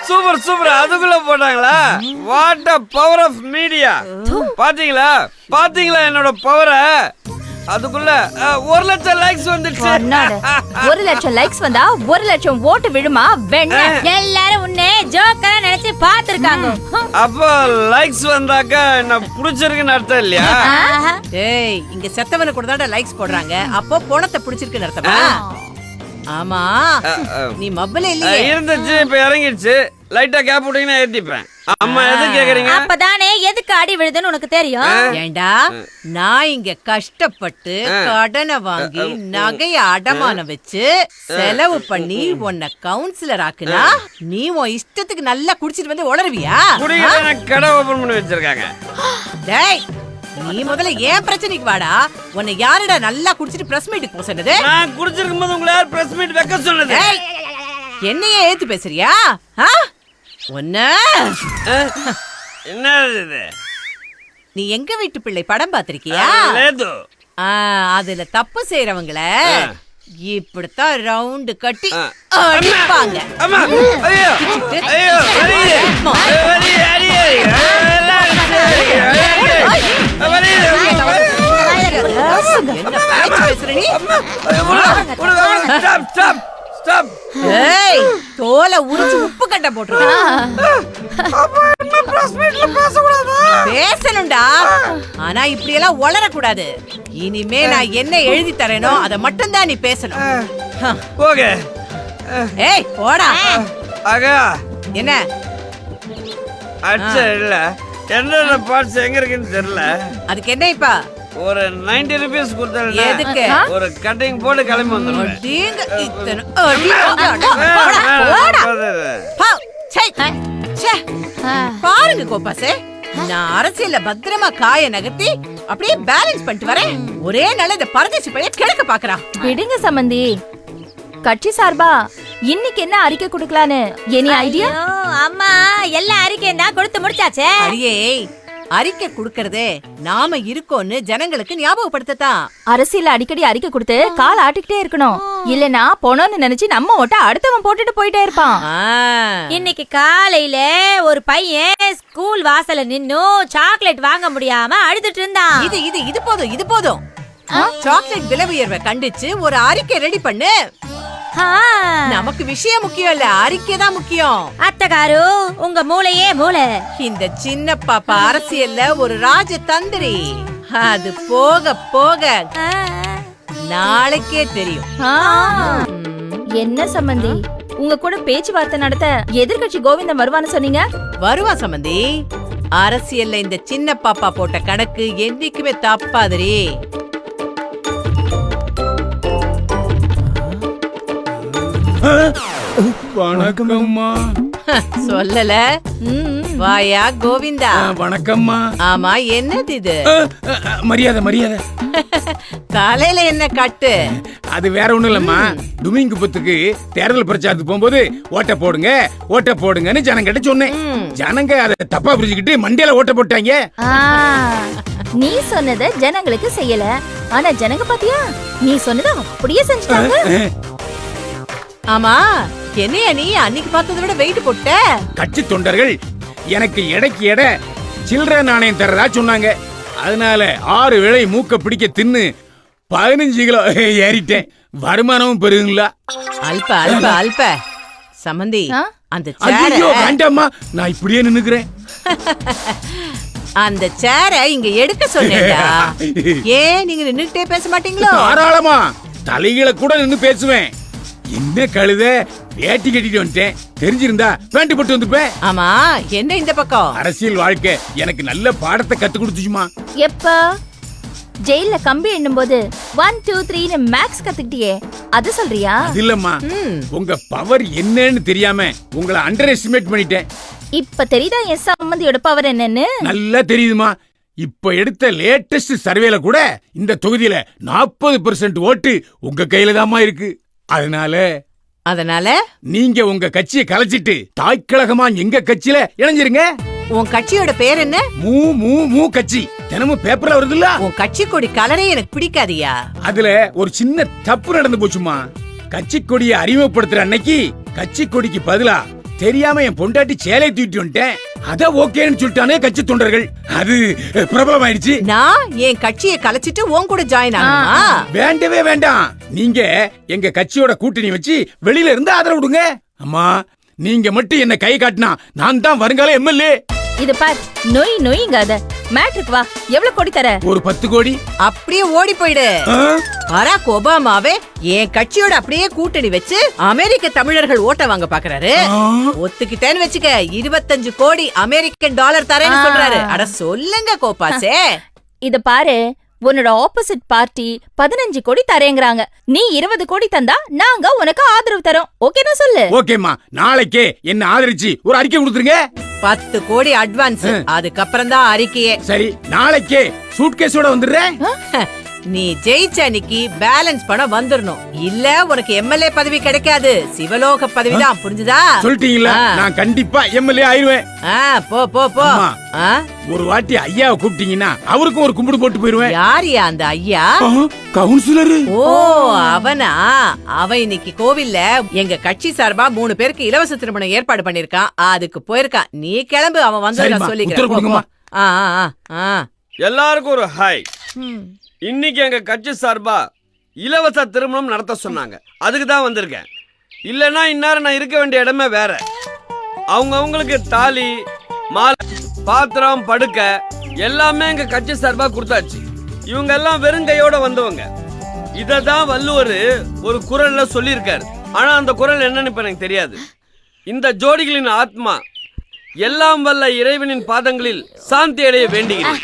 சூப்பர் சூப்பர், அதுக்குள்ள போட்டாங்களா? What a power of media. பாத்தீங்களா பாத்தீங்களா என்னோட பவரை? அதுக்குள்ள 1 லட்சம் லைக்ஸ் வந்துருச்சு. 1 லட்சம் லைக்ஸ் வந்தா 1 லட்சம் ஓட்டு விழுமா? வெண்ண எல்லாரும் உன்னை ஜோக்கரா நினைச்சு பாத்துருக்காங்க. அப்ப லைக்ஸ் வந்தாக்க என்ன புடிச்சிருக்குன்னு அர்த்தம் இல்லையா? ஏய், இங்க செத்தவன கூட தான் லைக்ஸ் போடுறாங்க. அப்போ போனத்தை புடிச்சிருக்குன்னு அர்த்தமா? ஆமா, நீ மொபைல் இல்லையே. இருந்துச்சு, இப்ப இறங்கிடுச்சு. லைட்டா கேப் விட்டீங்கன்னா ஏத்திப்பேன். அம்மா எது கேக்குறீங்க? அப்பதானே எதுக்கு அடி விழுதுன்னு உனக்கு தெரியும். ஏண்டா, நான் இங்க கஷ்டப்பட்டு கடனை வாங்கி நகைய அடமானம் வச்சு செலவு பண்ணி உன்னை கவுன்சிலர் ஆக்குனா நீ உன் இஷ்டத்துக்கு நல்லா குடிச்சிட்டு வந்து உளருவியா? குடிக்கிற கடை ஓபன் பண்ணி வச்சிருக்காங்க. டேய், நீ முதல்ல ஏன் பிரச்சனைக்கு வாடா. உன்னை யாருடா நல்லா குடிச்சிட்டு பிரஸ் மீட்டுக்கு போக சொன்னது? நான் குடிச்சிருக்கும் போது உங்களை யார் பிரஸ் மீட் வைக்க சொன்னது? என்னையே ஏத்து பேசுறியா? என்ன இது? நீ எங்க வீட்டு பிள்ளை படம் பாத்திருக்கியா? அதுல தப்பு செய்யறவங்கள இப்படித்தான் ரவுண்டு கட்டி அடிப்பாங்க. தோலை உரிச்சு உப்பு கட்ட போட்டுருக்கேன். பேசணும்டா, ஆனா இப்படி எல்லாம் வளரக்கூடாது. இனிமே நான் என்ன எழுதி தரேனோ அதை மட்டும் தான் நீ பேசணும். ஏய் போடா. என்ன இல்ல, என்னென்ன பார்ட்ஸ் எங்க இருக்குன்னு தெரியல. அதுக்கு என்ன இப்ப? ஒரு 90 ரூபீஸ் கொடுத்தா எதுக்கு? ஒரு கட்டிங் போட்டு கிளம்பி வந்துடுவேன். பாருங்க கோபாசே, நான் அரசியல்ல பத்திரமா காய நகர்த்தி அப்படியே பேலன்ஸ் பண்ணிட்டு வரேன். ஒரே நாள் இந்த பரதேசி பையன் கிழக்க பாக்குறான். விடுங்க சம்பந்தி, கட்சி சார்பா இன்னைக்கு என்ன அறிக்கை கொடுக்கலான்னு எனி ஐடியா? அம்மா எல்லா அறிக்கையும் தான் கொடுத்து முடிச்சாச்சே. அடியே, அறிக்கை குடுக்கறதே நாம இருக்கோன்னு ஜனங்களுக்கு ஞாபகப்படுத்தத்தான். அரசியல் அடிக்கடி அறிக்கை கொடுத்து கால் ஆட்டிக்கிட்டே இருக்கணும். இல்லனா போனோம்னு நினைச்சு நம்ம ஓட்ட அடுத்தவன் போட்டுட்டு போயிட்டே இருப்பான். இன்னைக்கு காலையில ஒரு பையன் ஸ்கூல் வாசல்ல நின்னு சாக்லேட் வாங்க முடியாம அழுதுட்டு இருந்தான். இது போதும், இது போதும். சாக்லேட் விலை உயர்வை கண்டிச்சு ஒரு அறிக்கை ரெடி பண்ணு. நமக்கு விஷயம் முக்கியம் இல்ல, அறிக்கை தான் முக்கியம். அத்தகாரு, உங்க மூளையே மூளை. இந்த சின்ன பாப்பா அரசியல்ல ஒரு ராஜதந்திரி. அது போக போக நாளைக்கே தெரியும். என்ன சம்பந்தி, உங்க கூட பேச்சுவார்த்தை நடத்த எதிர்கட்சி கோவிந்தன் வருவான்னு சொன்னீங்க. வருவா சம்பந்தி. அரசியல்ல இந்த சின்ன பாப்பா போட்ட கணக்கு என்னைக்குமே தப்பாதரி. வணக்கம்மா. சொல்லல வாயா கோவிந்தா. வணக்கம்மா. ஆமா என்னது இது? மரியாதை மரியாதை. தலையில என்ன கட்டு? அது வேற ஒண்ணும் இல்லம்மா. டுமிங்கு புத்துக்கு தேர்தல் பிரச்சாரத்துக்கு போகும்போது ஓட்ட போடுங்க ஓட்ட போடுங்கன்னு ஜனங்கிட்ட சொன்னேன். ஜனங்க அதை தப்பா புரிஞ்சுக்கிட்டு மண்டையில ஓட்ட போட்டாங்க. நீ சொன்னத ஜனங்களுக்கு செய்யல, ஆனா ஜனங்க பாத்தியா நீ சொன்னத அப்படியே செஞ்சுட்டாங்க. ஆமா என்னையா நீ அன்னைக்கு பார்த்ததை விட வெயிட் போட்ட? கட்சி தொண்டர்கள் எனக்கு எடைக்கு எடை சில்லறை நாணயம் தர்றதா சொன்னாங்க. அதனால 6 வேளை மூக்க பிடிக்க தின்னு 15 கிலோ ஏறிட்டேன். வருமானமும் பெருகுங்களா? அல்ப அல்ப அல்ப சம்பந்தி அந்த ஐயோ வேண்டாம்மா, நான் இப்படியே நின்னுக்கிறேன். அந்த சேரை இங்க எடுக்க சொன்னேன்டா. ஏன் நீங்க நின்னுட்டே பேச மாட்டீங்களோ? தாராளமா தலைகளை கூட நின்னு பேசுவேன். என்ன கழுத வேட்டி கட்டிட்டு வந்துட்டேன். தெரிஞ்சிருந்தா பேண்ட் போட்டு வந்துப்பேன். ஆமா என்ன இந்த பக்கம்? அரசியல் வாழ்க்கை எனக்கு நல்ல பாடத்தை கத்து கொடுத்துச்சுமா. எப்ப ஜெயில கம்பி எண்ணும் போது 1 2 3 மேக்ஸ் கத்துக்கிட்டியே அது சொல்றியா? அது இல்லம்மா, உங்க பவர் என்னன்னு தெரியாம உங்களை அண்டர் எஸ்டிமேட் பண்ணிட்டேன். இப்ப தெரியுதா என் சம்பந்தியோட பவர் என்னன்னு? நல்லா தெரியுதுமா. இப்ப எடுத்த லேட்டஸ்ட் சர்வேல கூட இந்த தொகுதியில 40% ஓட்டு உங்க கையில தாமா இருக்கு. அதனால நீங்க உங்க கட்சியை கலைச்சிட்டு தாய்க்கழகமா எங்க கட்சியில இணைஞ்சிருங்க. உன் கட்சியோட பேர் என்ன? மூ மூ மூ கட்சி. தினமும் பேப்பர்ல வருதுல்ல. உன் கட்சி கொடி கலரே எனக்கு பிடிக்காதியா. அதுல ஒரு சின்ன தப்பு நடந்து போச்சுமா. கட்சி கொடியை அறிமுகப்படுத்துற அன்னைக்கு கட்சி கொடிக்கு பதிலா தெரியாம என் பொண்டாட்டி சேலை தூக்கிட்டு வந்துட்டேன். அத ஓகேன்னு சொல்லிட்டானே கட்சி தொண்டர்கள். அது பிரபலம் ஆயிடுச்சு. நான் என் கட்சியை கலைச்சிட்டு உன் கூட ஜாயின் ஆகணுமா? வேண்டவே வேண்டாம். நீங்க எங்க கட்சியோட கூட்டணி வச்சு வெளியில இருந்து ஆதரவு விடுங்க. அம்மா நீங்க மட்டும் என்ன கை காட்டினா நான் தான் வருங்கால எம்எல்ஏ. இது பார் நோய் நோய்ங்காத. மேட்ருக்கு வா. எவ்வளவு கோடி தர? ஒரு 10 கோடி. அப்படியே ஓடி போயிடு. பராக் ஒபாமாவே என் கட்சியோட அப்படியே கூட்டணி வச்சு அமெரிக்க தமிழர்கள் ஓட்ட வாங்க பாக்குறாரு. ஒத்துக்கிட்டேன்னு வச்சுக்க 25 கோடி அமெரிக்கன் டாலர் தரேன்னு சொல்றாரு. அட சொல்லுங்க கோபாசே. இத பாரு, உன்னோட ஆப்போசிட் பார்ட்டி 15 கோடி தரேங்கறாங்க. நீ 20 கோடி தந்தா நாங்க உனக்கு ஆதரவு தரோம். ஓகேனா சொல்லு. ஓகேமா, நாளைக்கே என்ன ஆதரிச்சு ஒரு அறிக்கை கொடுத்துருங்க. 10 கோடி அட்வான்ஸ், அதுக்கப்புறம் தான் அறிக்கையே. சரி, நாளைக்கே சூட்கேஸோட வந்துடுறேன். நீ ஜெயிச்ச அன்னைக்கு பேலன்ஸ் பணம் வந்துடணும். இல்ல உனக்கு எம்எல்ஏ பதவி கிடைக்காது, சிவலோக பதவி தான். புரிஞ்சுதா? சொல்லிட்டீங்களா? நான் கண்டிப்பா எம்எல்ஏ ஆயிருவேன். போ போ போ. ஒரு வாட்டி ஐயாவை கூப்பிட்டீங்கன்னா அவருக்கும் ஒரு கும்பிடு போட்டு போயிருவேன். யாரியா அந்த ஐயா? கவுன்சிலர். ஓ அவனா? அவன் இன்னைக்கு கோவில்ல எங்க கட்சி சார்பா 3 பேருக்கு இலவச திருமணம் ஏற்பாடு பண்ணிருக்கான். அதுக்கு போயிருக்கான். நீ கிளம்பு, அவன் வந்து நான் சொல்லிக்கிறேன். எல்லாருக்கும் ஒரு ஹாய். இன்னைக்கு எங்க கட்சி சார்பா இலவச திருமணம் நடத்த சொன்னாங்க. அதுக்கு தான் வந்திருக்கேன். இல்லைன்னா இந்நேரம் நான் இருக்க வேண்டிய இடமே வேற. அவங்களுக்கு தாலி, மாலை, பாத்திரம், படுக்க எல்லாமே எங்க கட்சி சார்பா கொடுத்தாச்சு. இவங்க எல்லாம் வெறுங்கையோட வந்தவங்க. இததான் வள்ளுவர் ஒரு குறள்ல சொல்லியிருக்காரு. ஆனா அந்த குறள் என்னன்னு இப்ப எனக்கு தெரியாது. இந்த ஜோடிகளின் ஆத்மா எல்லாம் வல்ல இறைவனின் பாதங்களில் சாந்தி அடைய வேண்டுகிறேன்.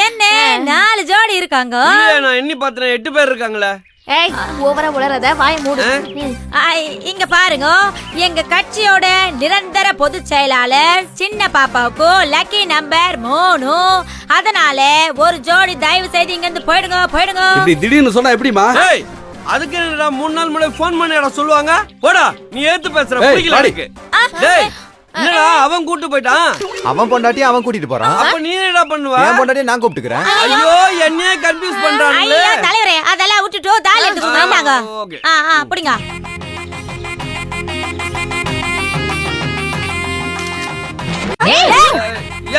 என்ன 4 ஜோடி இருக்காங்க? நான் எண்ணி பார்த்தேன் 8 பேர் இருக்காங்களே. ஏய் ஓவரா உளறத வாய மூடு. இங்க பாருங்க, எங்க கட்சியோட நிரந்தர பொதுச் செயலாளர் சின்ன பாப்பாவுக்கு லக்கி நம்பர் 3. அதனால ஒரு ஜோடி தயவு செய்து இங்க இருந்து போயிடுங்க போயிடுங்க. இப்படி திடீர்னு சொன்னா எப்படிமா? அதுக்கு என்னடா 3 நாள் முன்னாடி ஃபோன் பண்ணி சொல்லுவாங்க. போடா நீ ஏத்து பேசுற புரியல எனக்கு. டேய் என்னடா அவன் கூட்டி போய்ட்டான். அவன் பொண்டாட்டி அவன் கூட்டிட்டு போறான். அப்ப நீ என்னடா பண்ணுவ? என் பொண்டாட்டி நான் கூப்பிட்டுக்கறேன். ஐயோ என்னையே கன்ஃபியூஸ் பண்றானே. ஐயா தலைவரே, அதெல்லாம் விட்டுட்டு தாலி எடுத்து வந்தாங்க. அப்படிங்க.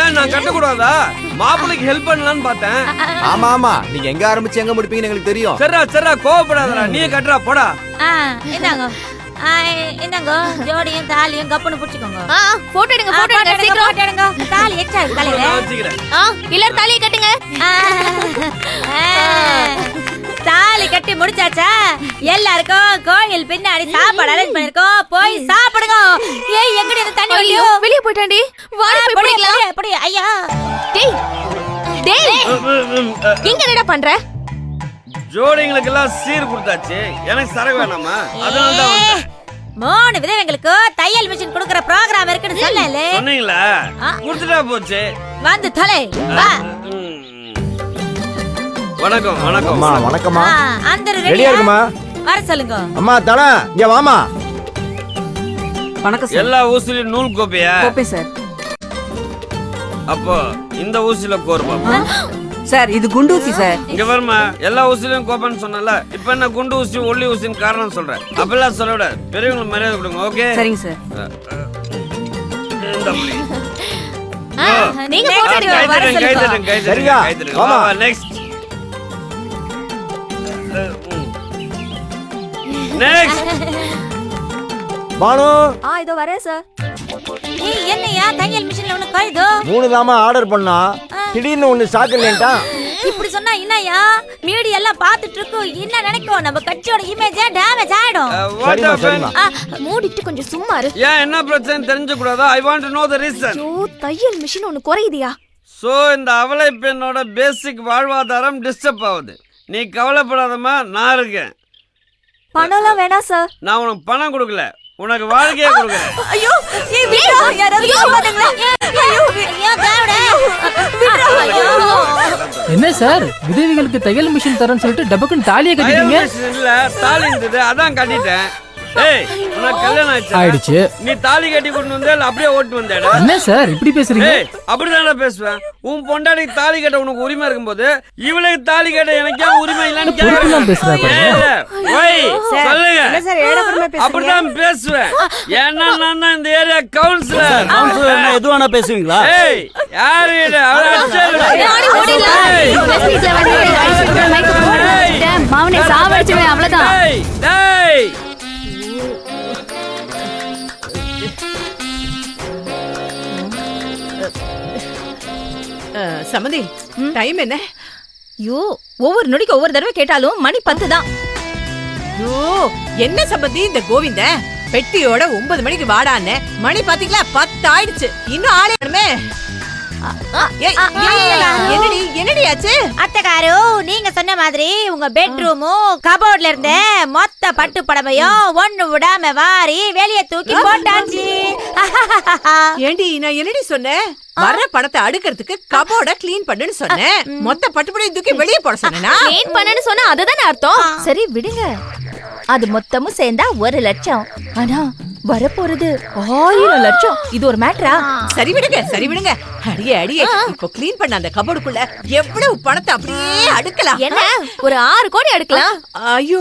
ஏன் நான் கட்ட கூடாதா? மாப்பிளைக்கு ஹெல்ப் பண்ணலாம்னு பார்த்தேன். ஆமா ஆமா, நீங்க எங்க ஆரம்பிச்சு எங்க முடிப்பீங்கன்னு எங்களுக்கு தெரியும். சரிடா கோவப்படாதடா. நீ கட்டறா போடா. என்னங்க என்னங்க ஜோடியும் தாலியும் கப்புன்னு புடிச்சுக்கோங்க. போட்டோ எடுங்க சீக்கிரம் போட்டோ எடுங்க. தாலி எச்சா தலையில. நான் வச்சிக்கிறேன். எல்லாரும் தாலியை கட்டுங்க. தாலி கட்டி முடிச்சாச்சா? எல்லாருக்கும் கோயில் பின்னாடி சாப்பாடு அரேஞ்ச் பண்ணிருக்கோம். போய் சாப்பிடுங்க. ஏய் எங்கடி இந்த தண்ணி ஐயோ வெளிய போய்ட்டாண்டி. வாடி போய் குடிக்கலாம். அப்படி ஐயா. டேய் டேய் எங்க என்னடா பண்ற? ஜோடிங்களுக்கு எல்லாம் சீர் கொடுத்தாச்சு, எனக்கு சரக்கு வேணாமா? அதனால தான் வந்தேன். 3 விதவைங்களுக்கு தையல் மிஷின் கொடுக்கற ப்ரோகிராம் இருக்குன்னு சொன்னேன்ல. சொன்னீங்களா? கொடுத்துட்டா போச்சு. வந்து தொலை. வா. வணக்கம் வணக்கம். அம்மா வணக்கம்மா. அந்த ரெடியா இருக்குமா? வர சொல்லுங்க. அம்மா தல இங்க வாமா. வணக்கம் எல்லா ஊசிலையும் நூல் கோப்பையா? கோப்பை சார். அப்போ இந்த ஊசில கோர் பாப்பா. சார் இது குண்டு ஊசி சார். இங்க வருமா, எல்லா ஊசிலையும் கோப்பைன்னு சொன்னல, இப்ப என்ன குண்டு ஊசி ஒல்லி ஊசின்னு காரணம் சொல்றேன். அப்பெல்லாம் சொல்ல விட, பெரியவங்களுக்கு மரியாதை கொடுங்க. ஓகே சரிங்க சார். நீங்க போடுங்க. வர சொல்லுங்க. சரியா? ஆமா. நெக்ஸ்ட் நெக்ஸ்ட் பானு இதோ வரேன் சார். ஏய் என்னையா தையல் மிஷின்ல ஒண்ணு கழுது? 3 தாமா ஆர்டர் பண்ணா, திடீர்னு ஒன்னு சாக்கலேன்டா. இப்படி சொன்னா என்னையா? மீடியா எல்லாம் பாத்துட்டு இருக்கு. என்ன நினைக்கும்? நம்ம கட்சியோட இமேஜ் டேமேஜ் ஆயிடும். சரிமா சரிமா. மூடிட்டு கொஞ்சம் சும்மா இரு. ஏன் என்ன பிரச்சனை தெரிஞ்ச கூடாதா? I want to know the reason. தையல் மிஷின் ஒண்ணு குறையுதியா? சோ இந்த அவளை பெண்ணோட பேசிக் வாழ்வாதாரம் டிஸ்டர்ப் ஆகுது. நீ கவலைப்படாதம்மா, நான் இருக்கேன். பணம்லாம் வேணாம் சார். நான் உனக்கு பணம் கொடுக்கல, உனக்கு வாழ்க்கையே கொடுக்குறேன். ஐயோ ஏய் விட்றா, யாராவது பாருங்களா? ஐயோ ஐயோ தேவடே. என்ன சார் விதவைகளுக்கு தையல் மிஷின் தரேன்னு சொல்லிட்டு டபக்குன்னு தாலியை கட்டிட்டீங்க? இல்ல தாலி இருந்தது, அதான் கட்டிட்டேன். ஏய் உனக்கு கல்யாணம் ஆயிடுச்சு. நீ தாலி கட்டி கொண்டு வந்தே அப்படியே ஓட்டு வந்தேடா. என்ன சார் இப்படி பேசுறீங்க? ஏய் அப்படிதானே பேசுவேன். உன் பொண்டாடி தாலி கட்ட உனக்கு உரிமை இருக்கும்போது இவளுக்கு தாலி கட்ட எனக்கு ஏன் உரிமை இல்லன்னு பொறுப்புலாம் பேசுறா பாருங்க. ஓய் சொல்லுங்க. என்ன சார் ஏடகுடமா பேசுறீங்க? அப்படிதான் பேசுவேன். ஏன்னா நான் தான் இந்த ஏரியா கவுன்சிலர். கவுன்சிலர் எது வேணா பேசுவீங்களா? ஏய் யாரு இது? அவளை அடிச்சேன். ஆடி ஓடிடலாம். மாவனே சாவடிச்சுவே அவ்வளவுதான். டேய் டேய் சமந்தி, டைம் என்ன? ஐயோ ஒவ்வொரு நொடிக்கு ஒவ்வொரு தடவை கேட்டாலும் மணி 10 தான். ஐயோ என்ன சம்பந்தி இந்த கோவிந்த பெட்டியோட 9 மணிக்கு வாடான்னு மணி பாத்தீங்களா 10 ஆயிடுச்சு. இன்னும் ஆளேமே. என்னடி ஆச்சு? அத்தகாரு நீங்க சொன்ன மாதிரி உங்க பெட்ரூமும் கபோர்ட்ல இருந்த மொத்த பட்டு படமையும் ஒண்ணு விடாம வாரி வெளியே தூக்கி போட்டாச்சு. ஏண்டி நான் என்னடி சொன்னேன்? வர்ற படத்தை அடுக்கிறதுக்கு கபோர்ட கிளீன் பண்ணுன்னு சொன்னேன். மொத்த பட்டுப்படையை தூக்கி வெளியே போட சொன்னா கிளீன் பண்ணன்னு சொன்னா அதுதானே அர்த்தம். சரி விடுங்க, அது மொத்தமும் சேர்ந்தா 1 லட்சம். ஆனா வரப்போறது 1000 லட்சம். இது ஒரு மேட்டரா? சரி விடுங்க சரி விடுங்க. அடியே அடியே, இப்போ கிளீன் பண்ண அந்த கபோர்டுக்குள்ள எவ்வளவு பணத்தை அப்படியே அடுக்கலாம்? என்ன ஒரு 6 கோடி அடுக்கலாம்? ஐயோ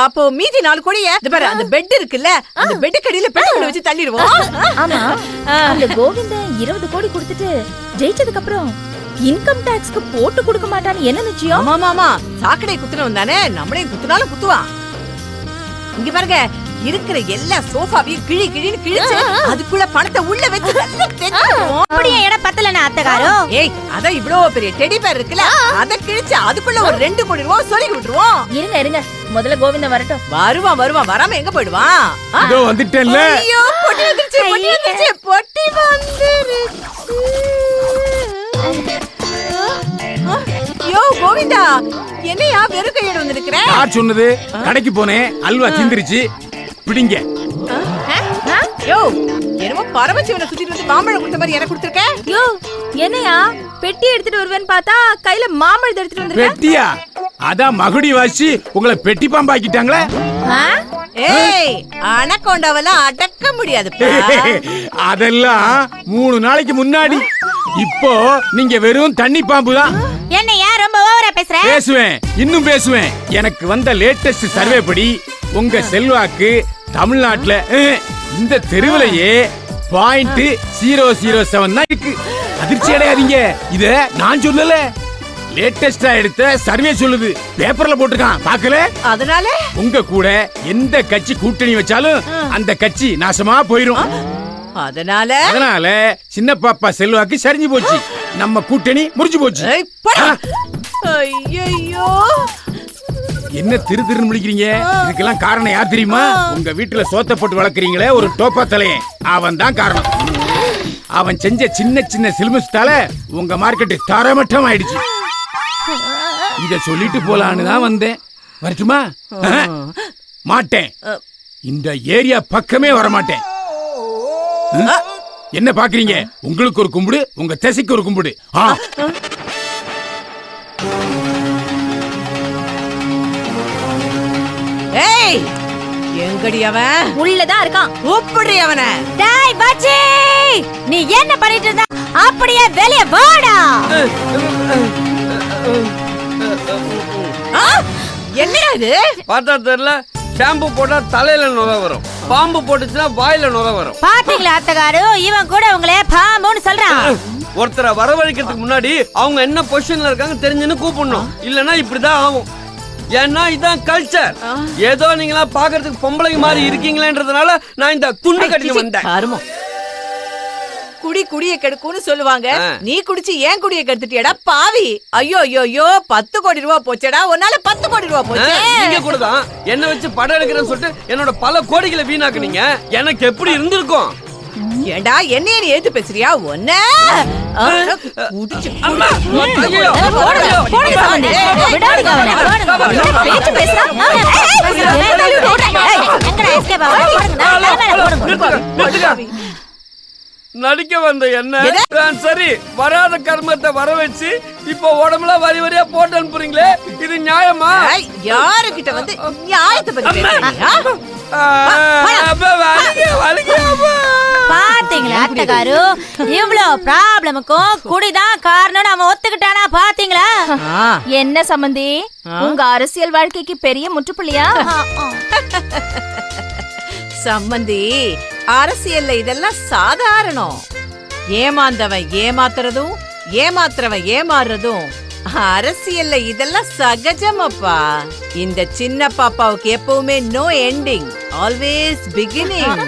அப்போ மீதி 4 கோடிய பாரு, அந்த பெட் இருக்குல்ல, அந்த பெட் கடியில பெட்டிக்குள்ள வச்சு தள்ளிடுவோம். ஆமா அந்த கோவிந்தன் 20 கோடி கொடுத்துட்டு ஜெயிச்சதுக்கு அப்புறம் இன்கம் டாக்ஸ்க்கு போட்டு கொடுக்க மாட்டான்னு என்ன நிச்சயம்? ஆமா ஆமா, சாக்கடை குத்துனவன் தானே, நம்மளையும் குத்துனாலும் குத்துவான். இங்க பாருங்க, இருக்கிற எல்லா சோஃபாவையும் கிழி கிழின்னு கிழிச்சு அதுக்குள்ள பணத்தை உள்ள வச்சு நல்லா தேய்ச்சிடுவோம். அப்படியே இடம் பத்தலனா அத்தகாரோ? ஏய் அதான் இவ்வளவு பெரிய டெடி பேர் இருக்குல்ல, அத கிழிச்சு அதுக்குள்ள ஒரு 2 கோடி ரூபாய் சொல்லி விட்டுருவோம். இருங்க இருங்க, முதல்ல கோவிந்தன் வரட்டும். வருவான் வருவான், வராம எங்க போயிடுவான்? இதோ வந்துட்டேன்ல. ஐயோ பொட்டி வந்துருச்சு பொட்டி வந்துருச்சு பொட்டி வந்துருச்சு. யோ கோவிந்தா, என்னையா வெறும் கையோட வந்திருக்கிற? யார் சொன்னது? கடைக்கு போனேன், அல்வா சிந்திருச்சு. பிடிங்க. யோ என்னமோ பரமசிவனை சுத்திட்டு வந்து மாம்பழம் கொடுத்த மாதிரி எனக்கு கொடுத்திருக்க. யோ என்னையா பெட்டி எடுத்துட்டு வருவேன்னு பார்த்தா கையில மாம்பழத்தை எடுத்துட்டு வந்திருக்க. பெட்டியா? அதான் மகுடி வாசி உங்களை பெட்டி பாம்பாக்கிட்டாங்களே. ஏய் அனகொண்டாவெல்லாம் அடக்க முடியாதுப்பா. அதெல்லாம் 3 நாளைக்கு முன்னாடி. இப்போ நீங்க வெறும் தண்ணி பாம்பு தான். என்னையா ரொம்ப ஓவரா பேசுற? பேசுவேன், இன்னும் பேசுவேன். எனக்கு வந்த லேட்டஸ்ட் சர்வே படி உங்க செல்வாக்கு தமிழ்நாட்டுல இந்த தெருவிலேயே 0.007 தான் இருக்கு. அதிர்ச்சி அடையாதீங்க, இத நான் சொல்லல, லேட்டஸ்டா எடுத்த சர்வே சொல்லுது. பேப்பர்ல போட்டுருக்கான், பாக்கல? அதனால உங்க கூட எந்த கட்சி கூட்டணி வச்சாலும் அந்த கட்சி நாசமா போயிரும். அதனால சின்ன பாப்பா செல்வாக்கு சரிஞ்சு போச்சு, நம்ம கூட்டணி முறிஞ்சு போச்சு. ஐயோ என்ன திரு திருன்னு முடிக்கிறீங்க? இதுக்கெல்லாம் காரணம் யார் தெரியுமா? உங்க வீட்டுல சோத்த போட்டு வளர்க்குறீங்களே ஒரு டோப்பா தலையன், அவன் தான் காரணம். அவன் செஞ்ச சின்ன சின்ன சிலுமிஸ்டால உங்க மார்க்கெட் தரமட்டம் ஆயிடுச்சு. இத சொல்லிட்டு போலான்னு தான் வந்தேன். வரட்டுமா? மாட்டேன். இந்த ஏரியா பக்கமே வர மாட்டேன். என்ன பாக்குறீங்க? உங்களுக்கு ஒரு கும்பிடு, உங்க திசைக்கு ஒரு கும்பிடு. ஏய், எங்கடி அவன்? உள்ளதான் இருக்கான். கூப்பிடு அவன. டேய் பாச்சி, நீ என்ன பண்ணிட்டு இருந்த? அப்படியே வெளிய வாடா. என்னடா இது? பார்த்தா தெரியல, ஷாம்பு போட்டா தலையில நுரை வரும், பாம்பு போட்டுச்சுன்னா வாயில நுரை வரும். பாத்தீங்களா அத்தகாரு, இவன் கூட உங்களே பாம்புன்னு சொல்றான். ஒருத்தரை வரவழைக்கிறதுக்கு முன்னாடி அவங்க என்ன பொசிஷன்ல இருக்காங்க தெரிஞ்சுன்னு கூப்பிடணும், இல்லன்னா இப்படிதான் ஆகும். ஏன்னா இதான் கல்ச்சர். ஏதோ நீங்களா பாக்குறதுக்கு பொம்பளைங்க மாதிரி இருக்கீங்களேன்றதுனால நான் இந்த துண்டு கட்டி வந்தேன். குடி குடிய கெடுக்கும்னு சொல்லுவாங்க, நீ குடிச்சு ஏன் குடிய கெடுத்துட்டியடா பாவி. ஐயோ ஐயோ ஐயோ, 10 கோடி ரூபாய் போச்சடா உன்னால. 10 கோடி ரூபாய் போச்சு. நீங்க கூட தான் என்ன வச்சு படம் எடுக்கிறேன்னு சொல்லிட்டு என்னோட பல கோடிகளை வீணாக்குனீங்க. எனக்கு எப்படி இருந்திருக்கும்? ஏண்டா என்னைய நீ ஏத்து பேசுறியா? ஒன்ன நடிக்க வந்த என்ன சரி, வராத கர்மத்தை வர வச்சு இப்போ உடம்புல வரி வரியா போட்டு அனுப்புறீங்களே, இது நியாயமா? யாருகிட்ட வந்து நியாயத்தை பத்தி பாத்தீங்களா அத்தகாரு, இவ்வளவு ப்ராப்ளமுக்கும் குடிதான் காரணம் அவன் ஒத்துக்கிட்டானா? பாத்தீங்களா? என்ன சம்பந்தி, உங்க அரசியல் வாழ்க்கைக்கு பெரிய முற்றுப்புள்ளியா? சம்பந்தி, அரசியல்ல இதெல்லாம் சாதாரணம். ஏமாந்தவன் ஏமாத்துறதும் ஏமாத்துறவன் ஏமாறுறதும் அரசியல்ல இதெல்லாம் சகஜமப்பா. இந்த சின்ன பாப்பாவுக்கு எப்பவுமே நோ எண்டிங், ஆல்வேஸ் பிகினிங்.